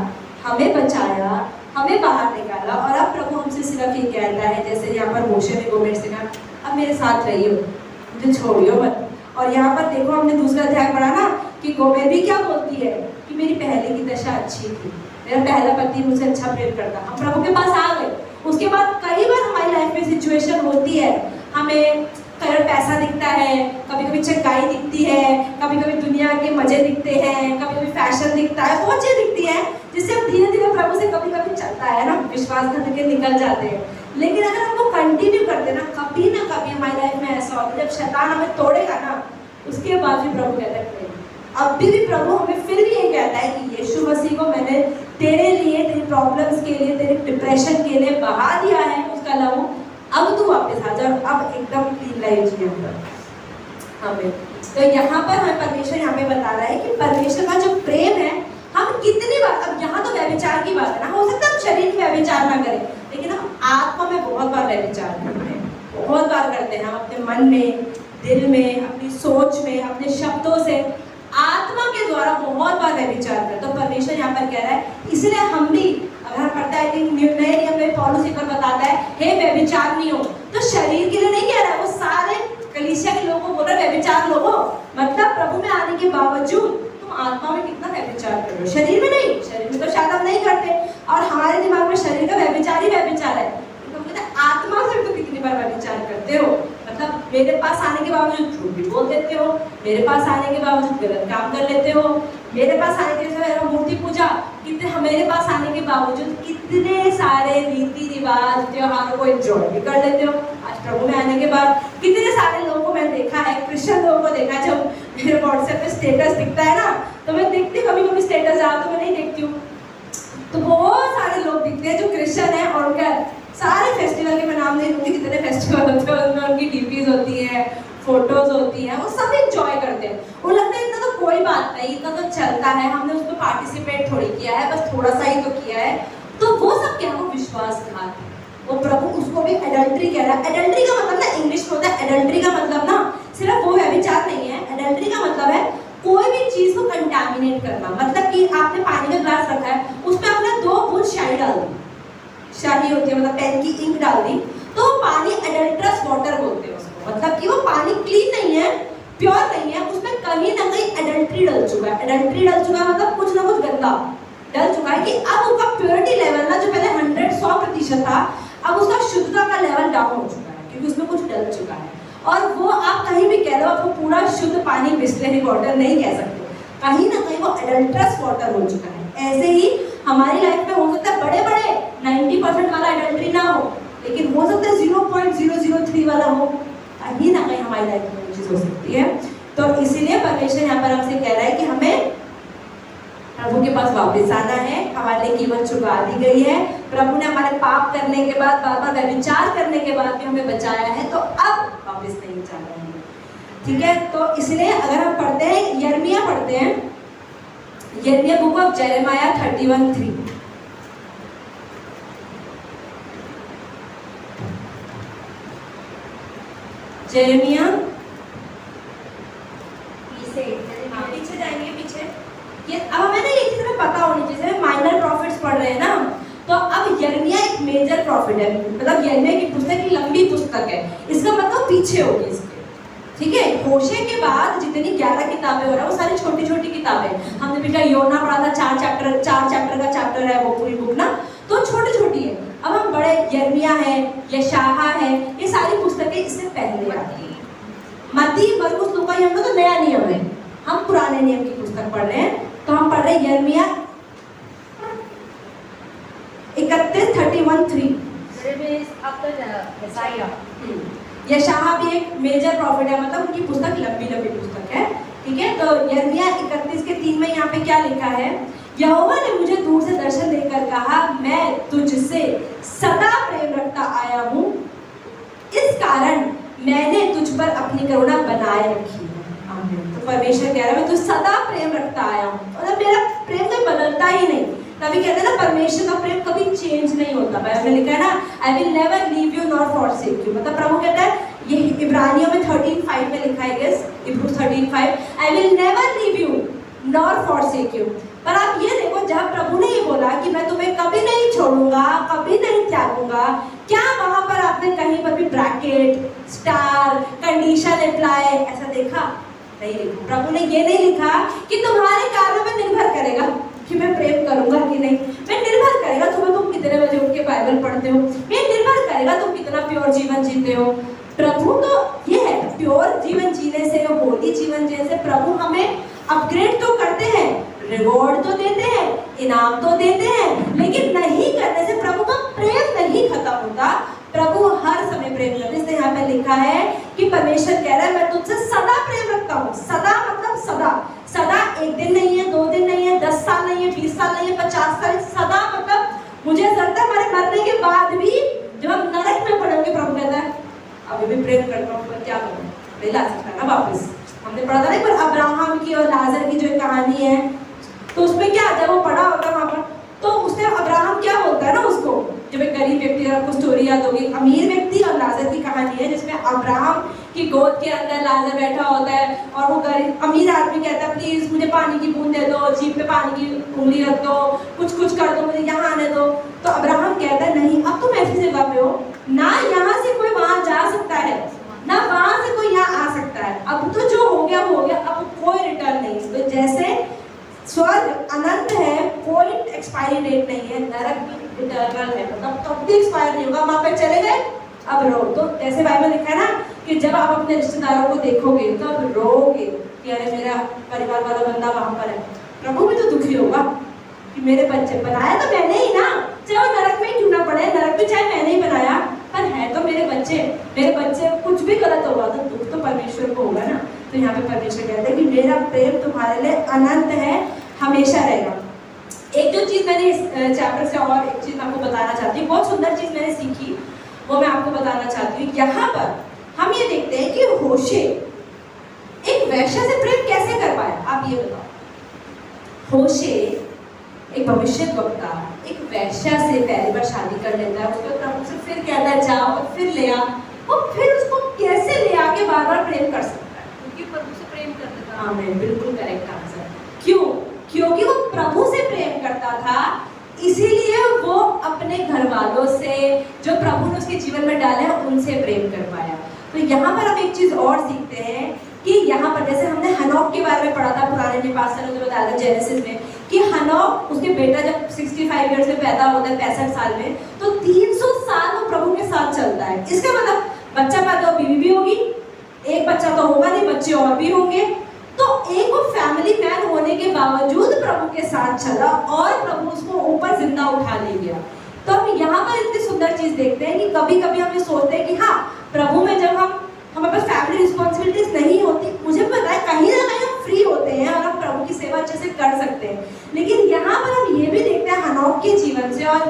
हमें बचाया, हमें बाहर निकाला। और अब प्रभु हमसे सिर्फ ये कहता है, जैसे यहाँ पर मोशे ने गोमेर से कहा अब मेरे साथ रहियो, मुझे छोड़ियो मत। और यहाँ पर देखो हमने दूसरा अध्याय पढ़ा ना कि गोमेर भी क्या बोलती है कि मेरी पहले की दशा अच्छी थी, मेरा पहला पति मुझसे अच्छा प्रेम करता, हम प्रभु के पास आ गए। उसके बाद कई बार हमारी लाइफ में सिचुएशन होती है, हमें कई पैसा दिखता है, कभी कभी चकाई दिखती है, कभी कभी दुनिया के मजे दिखते हैं, कभी कभी फैशन दिखता है, बहुत चीज़ दिखती है जिससे हम धीरे धीरे प्रभु से कभी कभी चलता है ना, विश्वास करके निकल जाते हैं। लेकिन अगर हम वो कंटिन्यू करते ना कभी हमारी लाइफ में ऐसा होता है, जब शैतान हमें तोड़ेगा ना, उसके बाद भी प्रभु कहता है अब भी प्रभु हमें फिर भी ये कहता है कि यीशु मसीह को मैंने तेरे लिए, तेरी प्रॉब्लम्स के लिए, तेरे डिप्रेशन के लिए बहा दिया है उसका लहू, अब तू वापस आ जा, अब एकदम क्लीन लाइफ जिए हमें। तो यहाँ पर हमें परमेश्वर यहाँ पे बता रहा है कि परमेश्वर का जो प्रेम है, हम कितनी बार, अब यहाँ तो व्यभिचार की बात है ना, हो सकता है हम शरीर में व्यभिचार ना करें, लेकिन हम आत्मा में बहुत बार व्यभिचार करते हैं, बहुत बार करते हैं। हम अपने मन में, दिल में, अपनी सोच में, अपने शब्दों से, आत्मा के द्वारा बहुत बार व्यभिचार करते हैं। तो परमेश्वर यहाँ पर कह रहा है, इसलिए हम भी, अगर हम पढ़ता है कि नए नियम में पौलुस एक बार बताता है हे व्यभिचार नहीं हो, तो शरीर के लिए नहीं कह रहा है, वो सारे कलीसिया के लोगों को बोल रहा है व्यभिचार लोगो, मतलब प्रभु में आने के बावजूद तुम आत्मा में कितना व्यभिचार कर रहे हो, शरीर में नहीं। शरीर में तो शायद हम नहीं करते, और हमारे दिमाग में शरीर का व्यभिचार ही व्यभिचार है, तो कहते हैं आत्मा से भी तो कितनी बार व्यभिचार करते हो, मतलब मेरे पास आने के बावजूद झूठ भी बोल देते हो, मेरे पास आने के बावजूद गलत काम कर लेते हो, मेरे पास आने के बाद मूर्ति पूजा, कितने मेरे पास आने के बावजूद कितने सारे रीति रिवाज त्योहारों को एंजॉय भी कर लेते हो। आज प्रभु में आने के बाद कितने सारे लोगों को मैं देखा है, क्रिश्चियन लोगों को देखा है, जब मेरे व्हाट्सएप पे स्टेटस दिखता है ना, तो मैं देखती हूँ, कभी कभी स्टेटस आ तो मैं नहीं देखती हूँ, तो बहुत सारे लोग दिखते हैं जो क्रिश्चियन है, और उनका सारे फेस्टिवल के मैं नाम नहीं लूँगी, जितने फेस्टिवल होते हैं उनमें उनकी डीपीज होती है, फोटोज होती हैं, वो सब एंजॉय करते हैं। वो लगता है इतना तो कोई बात नहीं, इतना तो चलता है, हमने उसमें पार्टिसिपेट थोड़ी किया है, बस थोड़ा सा ही तो किया है, तो वो सब क्या, वो विश्वासघात है। वो प्रभु उसको भी एडल्ट्री कह रहा है। एडल्ट्री का मतलब ना इंग्लिश में होता है, एडल्ट्री का मतलब ना सिर्फ वो व्यभिचार नहीं है, एडल्ट्री का मतलब है कोई भी चीज को कंटामिनेट करना, मतलब कि आपने पानी का ग्लास रखा है, उसमें आपने 2 बूंद शाही डाल दी, शाही होती है मतलब पेन की इंक डाल दी, तो पानी एडल्ट्रस वाटर बोलते हैं उसको, मतलब कि वो पानी क्लीन नहीं है, प्योर नहीं है, उसमें कहीं ना कहीं एडल्ट्री डल चुका है। एडल्ट्री डल चुका है मतलब कुछ ना कुछ गंदा डल चुका है, कि अब उसका प्योरिटी लेवल ना, जो पहले 100% था, अब उसका शुद्धता का लेवल डाउन हो चुका है, क्योंकि उसमें कुछ डल चुका है। और वो आप कहीं भी कह लो, आपको पूरा शुद्ध पानी बिस्लरी वाटर नहीं कह सकते, कहीं ना कहीं वो एडल्ट्रस वाटर हो चुका है। ऐसे ही हमारी लाइफ में हो सकता है बड़े बड़े 90% वाला एडल्ट्री ना हो, लेकिन हो सकता है 0.003 वाला हो, कहीं ना कहीं हमारी लाइफ में चीज हो सकती है। तो इसीलिए परमेश्वर यहाँ पर हमसे कह रहा है कि हमें प्रभु के पास वापस आना है। हमारे लिए कीमत चुका दी गई है। प्रभु ने हमारे पाप करने के बाद, बार बार व्यभिचार करने के बाद भी हमें बचाया है, तो अब वापस नहीं जाना है। ठीक है, तो इसलिए अगर हम पढ़ते हैं, यिर्मयाह पढ़ते हैं, यिर्मयाह बुक ऑफ जेरेमाया 31:3। जेरेमिया पीछे जाएंगे, पीछे ये अब हमें ना ये चीज़ में पता होनी चाहिए। जैसे माइनर प्रॉफिट्स पढ़ रहे हैं ना, तो अब यिर्मयाह एक मेजर प्रॉफिट है, मतलब यिर्मयाह की पुस्तक की लंबी पुस्तक है, इसका मतलब पीछे होगी इसके। ठीक है, होशे के बाद जितनी 11 किताबें हो रहा है वो सारी छोटी छोटी किताबें। हमने पिछला योना पढ़ा था, 4 चैप्टर का चैप्टर है वो पूरी बुक ना, तो छोटी छोटी है। अब हम बड़े यिर्मयाह है, यशायाह है, ये सारी पुस्तकें इससे पहले आती है। मत्ती, मरकुस, लूका ये हम लोग तो नया नियम है, हम पुराने नियम की पुस्तक पढ़ रहे हैं। तो हम पढ़ रहे हैं यिर्मयाह 31:3। यशायाह भी एक मेजर प्रॉफिट है, मतलब उनकी पुस्तक लंबी लंबी पुस्तक है। ठीक है, तो यिर्मयाह 31:3 में यहाँ पे क्या लिखा है? यहोवा ने मुझे दूर से दर्शन देकर कहा, मैं तुझसे सदा प्रेम रखता आया हूँ, इस कारण मैंने तुझ पर अपनी करुणा बनाए रखी है। आमीन। तो परमेश्वर कह रहा है मैं तुझ सदा प्रेम रखता आया हूँ, मतलब मेरा प्रेम तो बदलता ही नहीं। तभी कहते हैं ना परमेश्वर का प्रेम कभी चेंज नहीं होता। बाइबल में लिखा है ना, आई will never leave you nor forsake you. मतलब प्रभु कहता है, ये इब्रानियों में 13:5 में लिखा है, गेस Hebrews 13:5, I will never leave you nor forsake you. पर आप ये देखो, जब प्रभु ने ये बोला कि मैं तुम्हें कभी नहीं छोड़ूंगा, कभी नहीं त्यागूंगा, क्या वहां पर आपने कहीं पर भी ब्रैकेट, स्टार, कंडीशन अप्लाई ऐसा देखा? नहीं लिखा। प्रभु ने ये नहीं लिखा कि तुम्हारे कार्यों में निर्भर करेगा कि मैं प्रेम करूंगा कि नहीं, मैं निर्भर करेगा तुम कितने बजे उठ के बाइबल पढ़ते हो, मैं निर्भर करेगा तुम कितना प्योर जीवन जीते हो। प्रभु तो ये है, प्योर जीवन जीने से, होली जीवन जीने से प्रभु हमें अपग्रेड तो करते हैं, रिवॉर्ड तो देते हैं, इनाम तो देते हैं, लेकिन नहीं करने से प्रभु का प्रेम नहीं खत्म होता। प्रभु हर समय प्रेम करते हैं। इसलिए यहाँ पे लिखा है कि परमेश्वर कह रहा है मैं तुझसे सदा प्रेम रखता हूँ। सदा मतलब सदा, सदा एक दिन नहीं है, 2 दिन नहीं है, 10 साल नहीं है, 20 साल नहीं है, 50 साल, सदा मतलब मुझे लगता है हमारे मरने के बाद भी जब हम नरक में पड़ेंगे, प्रभु कहता है अभी भी प्रेम करता हूँ, पर क्या करूँ, नहीं ला सकता ना वापस। हमने पढ़ा था ना पर अब्राहम की और लाजर की जो कहानी है, तो उसमें क्या, जब वो पढ़ा होता वहां पर, तो उसने अब्राहम क्या बोलता है ना उसको, जब एक गरीब व्यक्ति, आपको स्टोरी याद होगी, अमीर व्यक्ति और लाजर की कहानी है, जिसमें अब्राहम की गोद के अंदर लाजर बैठा होता है और वो गरीब अमीर आदमी कहता है प्लीज मुझे पानी की बूंद दे दो, जीभ पे पानी की उंगली रख दो, कुछ कर दो, मुझे यहाँ आने दो। तो अब्राहम कहता है नहीं, अब तुम ऐसी जगह पे हो ना, यहाँ से कोई वहां जा सकता है ना वहां से कोई यहाँ आ सकता है, अब तो जो हो गया हो गया, अब कोई रिटर्न नहीं। तो जैसे स्वर्ग अनंत है, कोई एक्सपायरी डेट नहीं है, नरक भी इटर्नल है, मतलब कब भी एक्सपायर नहीं होगा, वहां पर चले गए अब रो। तो जैसे बाइबल लिखा है ना कि जब आप अपने रिश्तेदारों को देखोगे तो अब रोगे कि अरे मेरा परिवार वाला बंदा वहां पर है। प्रभु भी तो दुखी होगा कि मेरे बच्चे, बनाया तो मैंने ही ना, चाहे वो नरक में क्यों ना पड़े, नरक भी चाहे मैंने ही बनाया, पर है तो मेरे बच्चे कुछ भी गलत होगा तो दुख तो परमेश्वर को होगा ना। तो यहाँ पे परमेश्वर कहते हैं कि मेरा प्रेम तुम्हारे लिए अनंत है, हमेशा रहेगा। एक जो चीज मैंने इस चैप्टर से और एक चीज आपको बताना चाहती हूँ, बहुत सुंदर चीज मैंने सीखी, वो मैं आपको बताना चाहती हूँ। यहाँ पर हम ये देखते हैं कि होशे एक वेश्या से प्रेम कैसे कर पाया, आप ये बताओ। होशे एक भविष्यद्वक्ता एक वेश्या से पहली बार शादी कर लेता है, उसके बाद उसे फिर कहता है जाओ और फिर ले आ, और फिर उसको कैसे ले आके बार बार प्रेम कर सकता है? क्योंकि प्रभु से प्रेम करता था। आमीन, बिल्कुल करेक्ट आंसर। क्यों? क्योंकि वो प्रभु से प्रेम करता था, इसीलिए वो अपने घर वालों से, जो प्रभु ने उसके जीवन में डाले हैं, उनसे प्रेम कर पाया। तो यहाँ पर हम एक चीज और सीखते हैं कि यहाँ पर जैसे हमने हनोक के बारे में पढ़ा था, पुराने निवास ने बताया था जेनेसिस में कि हनोक, उसके बेटा जब 65 ईयर्स में पैदा होता है, 65 साल में, तो 300 साल वो प्रभु के साथ चलता है। इसका मतलब बच्चा पैदा हो, बीवी भी होगी, एक बच्चा तो होगा नहीं, बच्चे और भी होंगे। तो एक वो फैमिली मैन होने के बावजूद प्रभु के साथ चला और प्रभु उसको ऊपर जिंदा उठा ले गया। तो हम यहाँ पर इतनी सुंदर चीज देखते हैं कि कभी कभी हम ये सोचते हैं कि हाँ, प्रभु में जब हमारे पास फैमिली रिस्पॉन्सिबिलिटीज नहीं होती, मुझे पता है कहीं ना कहीं हम फ्री होते हैं और हम प्रभु की सेवा अच्छे से कर सकते हैं। लेकिन यहाँ पर हम ये भी देखते हैं हनोक के जीवन से और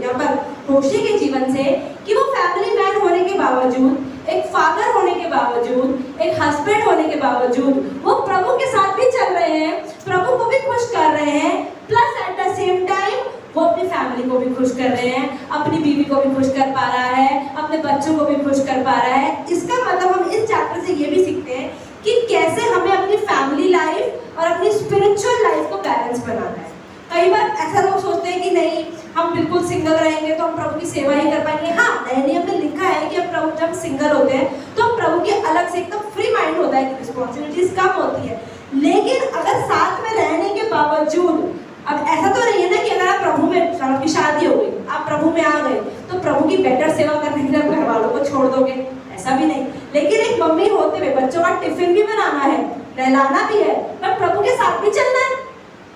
यहाँ पर होशे के जीवन से कि वो फैमिली मैन होने के बावजूद, एक फादर होने के बावजूद, एक हस्बैंड होने के बावजूद वो प्रभु के साथ भी चल रहे हैं, प्रभु को भी खुश कर रहे हैं, plus at the same time वो अपनी फैमिली को भी खुश कर रहे हैं, अपनी बीवी को भी खुश कर पा रहा है, अपने बच्चों को भी खुश कर पा रहा है। इसका मतलब हम इस चैप्टर से ये भी सीखते हैं कि कैसे हमें अपनी फैमिली लाइफ और अपनी स्पिरिचुअल लाइफ को बैलेंस बनाना है। कई बार ऐसा लोग सोचते हैं कि नहीं, हम बिल्कुल सिंगल रहेंगे तो हम प्रभु की सेवा ही कर पाएंगे। हाँ, नए नियम में लिखा है कि हम प्रभु जब सिंगल होते हैं तो हम प्रभु के अलग से एकदम फ्री माइंड होता है, रिस्पॉन्सिबिलिटीज कम होती है। लेकिन अगर साथ में रहने के बावजूद, अब ऐसा तो नहीं है ना कि अगर आप प्रभु में, आपकी शादी हो गई, आप प्रभु में आ गए तो प्रभु की बेटर सेवा करने के लिए घर वालों को छोड़ दोगे, ऐसा भी नहीं। लेकिन एक मम्मी होते हुए बच्चों का टिफिन भी बनाना है, नहलाना भी है, पर प्रभु के साथ भी चलना है,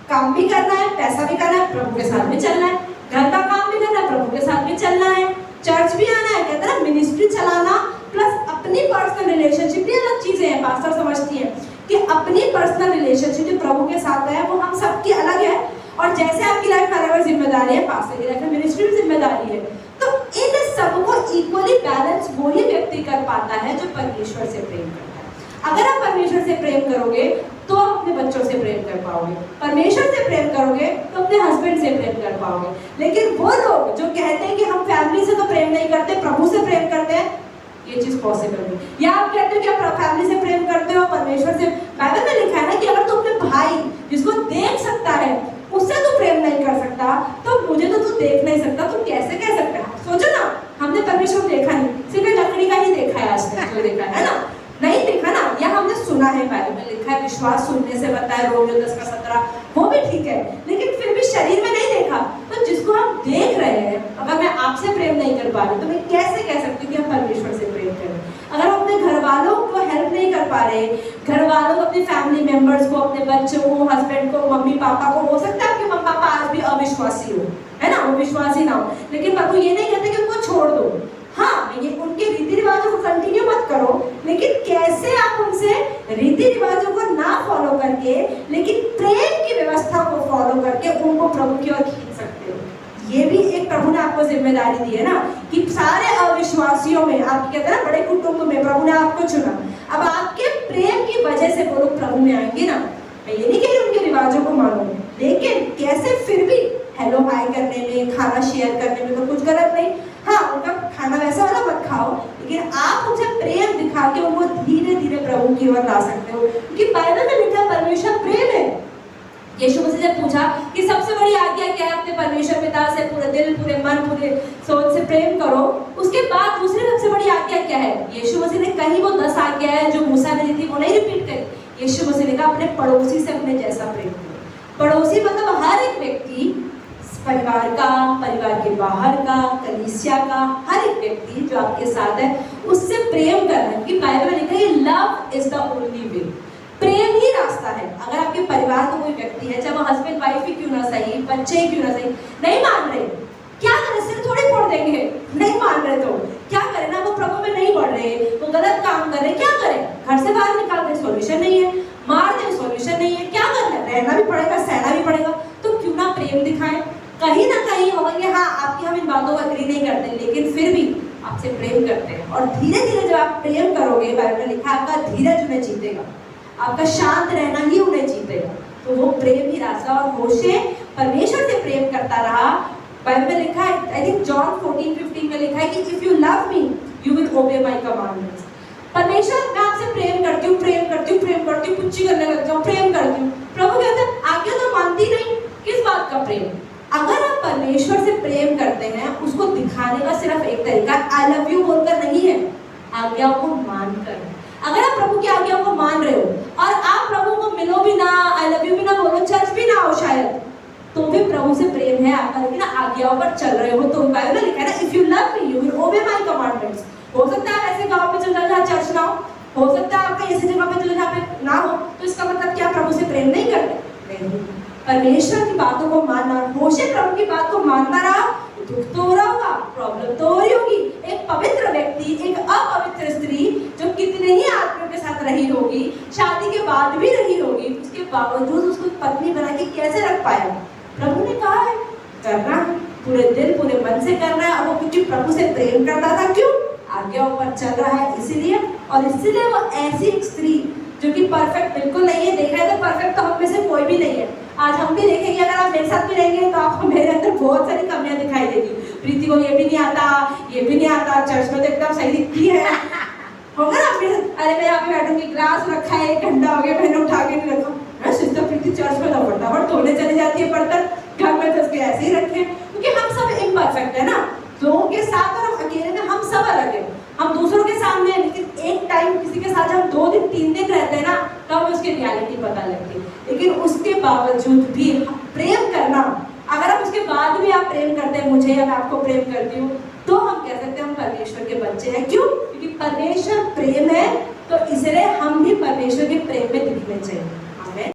काम भी करना है, पैसा भी करना है, प्रभु के साथ भी चलना है, घर का काम भी करना है, प्रभु के साथ भी चलना है, चर्च भी आना है। कहते हैं मिनिस्ट्री चलाना प्लस अपनी पर्सनल रिलेशनशिप, ये अलग चीजें हैं। पास्टर समझती है कि अपनी पर्सनल रिलेशनशिप जो प्रभु के साथ है वो हम सबकी अलग है, और जैसे आपकी लाइफ में अलग जिम्मेदारी है, पास्टर की लाइफ में मिनिस्ट्री भी जिम्मेदारी है। तो इन सबको इक्वली बैलेंस वही व्यक्ति कर पाता है जो परमेश्वर से प्रेम करता है। अगर आप परमेश्वर से प्रेम करोगे तो आप अपने बच्चों से प्रेम कर पाओगे, परमेश्वर से प्रेम करोगे तो अपने हस्बैंड से प्रेम कर पाओगे। लेकिन वो लोग जो कहते हैं कि हम फैमिली से तो प्रेम नहीं करते, प्रभु से प्रेम करते हैं, ये चीज पॉसिबल नहीं। या आप कहते हो कि आप फैमिली से प्रेम करते हो, परमेश्वर से, बाइबल में लिखा है ना कि अगर तू अपने भाई जिसको देख सकता है उससे तू प्रेम नहीं कर सकता, तो मुझे तो तू देख नहीं सकता, तू कैसे कह सकता है? सोचो ना, हमने परमेश्वर देखा नहीं, सिर्फ लकड़ी का ही देखा है आज तक, जो देखा है ना, नहीं देखा ना, या हमने सुना है, बाइबल में लिखा है विश्वास सुनने से बनता है, रोमियो 10:17, वो भी ठीक है, लेकिन फिर भी शरीर में नहीं देखा। तो जिसको हम देख रहे हैं, अगर मैं आपसे प्रेम नहीं कर पा रही तो मैं कैसे कह सकती हूँ कि हम परमेश्वर से प्रेम करें? अगर हम अपने घर वालों को हेल्प नहीं कर पा रहे, घर वालों को, अपने फैमिली मेंबर्स को, अपने बच्चों को, हस्बैंड को, मम्मी पापा को, हो सकता है आपके मम्मी पापा आज भी अविश्वासी हो, है ना, वो विश्वासी ना हो, लेकिन प्रभु ये नहीं कहते कि उनको छोड़ दो। हाँ, ये उनके रीति रिवाजों को कंटिन्यू मत करो, लेकिन कैसे आप उनसे रीति रिवाजों को ना फॉलो करके, लेकिन प्रेम की व्यवस्था को फॉलो करके उनको प्रभु की ओर खींच सकते हो। ये भी एक प्रभु ने आपको जिम्मेदारी दी है ना, कि सारे अविश्वासियों में, आप कहते हैं ना बड़े कुटुंब में प्रभु ने आपको चुना। अब आपके प्रेम की वजह से वो लोग प्रभु में आएंगे ना। मैं ये नहीं कह रही उनके रिवाजों को मानो, लेकिन कैसे फिर भी हेलो हाय करने में, खाना शेयर करने में तो कुछ गलत नहीं। हाँ, उनका खाना वैसा वाला मत खाओ, लेकिन आप उनसे प्रेम दिखा के उनको धीरे धीरे प्रभु की ओर ला सकते हो, क्योंकि बाइबल में लिखा परमेश्वर प्रेम है। यीशु मसीह ने पूछा कि सबसे बड़ी आज्ञा क्या है? अपने परमेश्वर पिता से पूरे दिल, पूरे मन, पूरे सोच से प्रेम करो। उसके बाद दूसरी सबसे बड़ी आज्ञा क्या है? यीशु मसीह ने कहीं वो 10 आज्ञा है जो मूसा ने दी थी वो नहीं रिपीट करी। यीशु मसीह ने कहा अपने पड़ोसी से अपने जैसा प्रेम करो। पड़ोसी मतलब हर एक व्यक्ति, परिवार का, परिवार के बाहर का, कलीसिया का, हर एक व्यक्ति जो आपके साथ है उससे प्रेम करना है, क्योंकि बाइबल में लिखा है love is the only way, प्रेम ही रास्ता है। अगर आपके परिवार का कोई व्यक्ति है, चाहे वो हस्बैंड वाइफ ही क्यों ना सही, बच्चे ही क्यों ना सही, नहीं मान रहे, क्या करें? सिर थोड़ी फोड़ देंगे, नहीं मान रहे तो क्या करें ना, वो प्रभु में नहीं बढ़ रहे, वो गलत काम कर रहे, क्या करें? घर से बाहर निकाल दे, सॉल्यूशन नहीं है, मार दे, सॉल्यूशन नहीं है, क्या करना? रहना भी पड़ेगा, सहना भी पड़ेगा, तो क्यों ना प्रेम दिखाएं। कहीं ना कहीं होगा कि हाँ, आपकी हम इन बातों को एग्री नहीं करते, लेकिन फिर भी आपसे प्रेम करते हैं, और धीरे धीरे जब आप प्रेम करोगे, बाइबल में लिखा आपका धीरज उन्हें जीतेगा, आपका शांत रहना ही उन्हें जीतेगा, तो वो प्रेम ही रास्ता। और होशे परमेश्वर से प्रेम करता रहा। बाइबल में लिखा है, आई थिंक जॉन 14:15 में लिखा है कि if you love me you will obey my commandments. परमेश्वर, मैं आपसे प्रेम करती हूँ, प्रेम करती हूँ, प्रेम करती हूँ, पुच्ची करने लग जाऊँ, प्रेम करती हूँ। प्रभु कहते हैं आज्ञा तो मानती नहीं, किस बात का प्रेम? अगर आप परमेश्वर से प्रेम करते हैं, उसको दिखाने का सिर्फ एक तरीका आई लव यू बोलकर नहीं है, आज्ञाओं को मानकर। अगर आप प्रभु की आज्ञाओं को मान रहे हो और आप प्रभु को मिलो भी ना, आई लव यू भी ना बोलो, चर्च भी ना हो शायद, तो भी प्रभु से प्रेम है आपका, लेकिन आज्ञाओं पर चल रहे हो। तो बाइबल में लिखा है ना, if you love me you will obey my commandments. हो सकता है आप ऐसे गांव में चल जाओ जहाँ चर्च ना हो सकता है आपका ऐसी जगह पे चले जहाँ पे ना हो, तो इसका मतलब क्या प्रभु से प्रेम नहीं करते? नहीं, परमेश्वर की बातों को मानना। होशे प्रभु की बात को मानता रहा, दुख तो हो रहा होगा, प्रॉब्लम तो हो रही होगी। एक पवित्र व्यक्ति एक अपवित्र स्त्री जो कितने ही आदमियों के साथ रही होगी, शादी के बाद भी रही होगी, उसके बावजूद उसको पत्नी बना के कैसे रख पाया? प्रभु ने कहा है करना है, पूरे दिल पूरे मन से करना है। और वो क्योंकि प्रभु से प्रेम करता था, क्यों? आज्ञाओं पर चल रहा है इसीलिए। और इसीलिए वो ऐसी एक स्त्री जो कि परफेक्ट बिल्कुल नहीं है, देखा है तो परफेक्ट तो हम में से कोई भी नहीं है। आज हम भी देखेंगे, अगर आप मेरे साथ भी रहेंगे तो आपको मेरे अंदर बहुत सारी कमियां दिखाई देगी। प्रीति को ये भी नहीं आता, ये भी नहीं आता, चर्च में तो एकदम सही दिखती है, होगा ना मेरे? अरे मैं यहाँ पे बैठूंगी, ग्लास रखा है 1 घंटा हो गया, मैंने उठा के नहीं रखा। सिस्टर प्रीति चर्च में तो फटाफट धोने चली जाती है बर्तन, घर में तो उसके ऐसे ही रखे, क्योंकि हम सब इम्परफेक्ट है ना। लोगों के साथ और हम अकेले में हम सब अलग है। हम दूसरों के सामने, लेकिन एक टाइम किसी के साथ जब 2 दिन 3 दिन रहते हैं ना, तब हमें उसकी रियलिटी पता लगती है। लेकिन उसके बावजूद भी प्रेम करना, अगर आप उसके बाद भी आप प्रेम करते हैं मुझे या मैं आपको प्रेम करती हूँ, तो हम कह सकते हैं हम परमेश्वर के बच्चे हैं। क्यों? क्योंकि परमेश्वर प्रेम है, तो इसलिए हम भी परमेश्वर के प्रेम में दिखने चाहिए।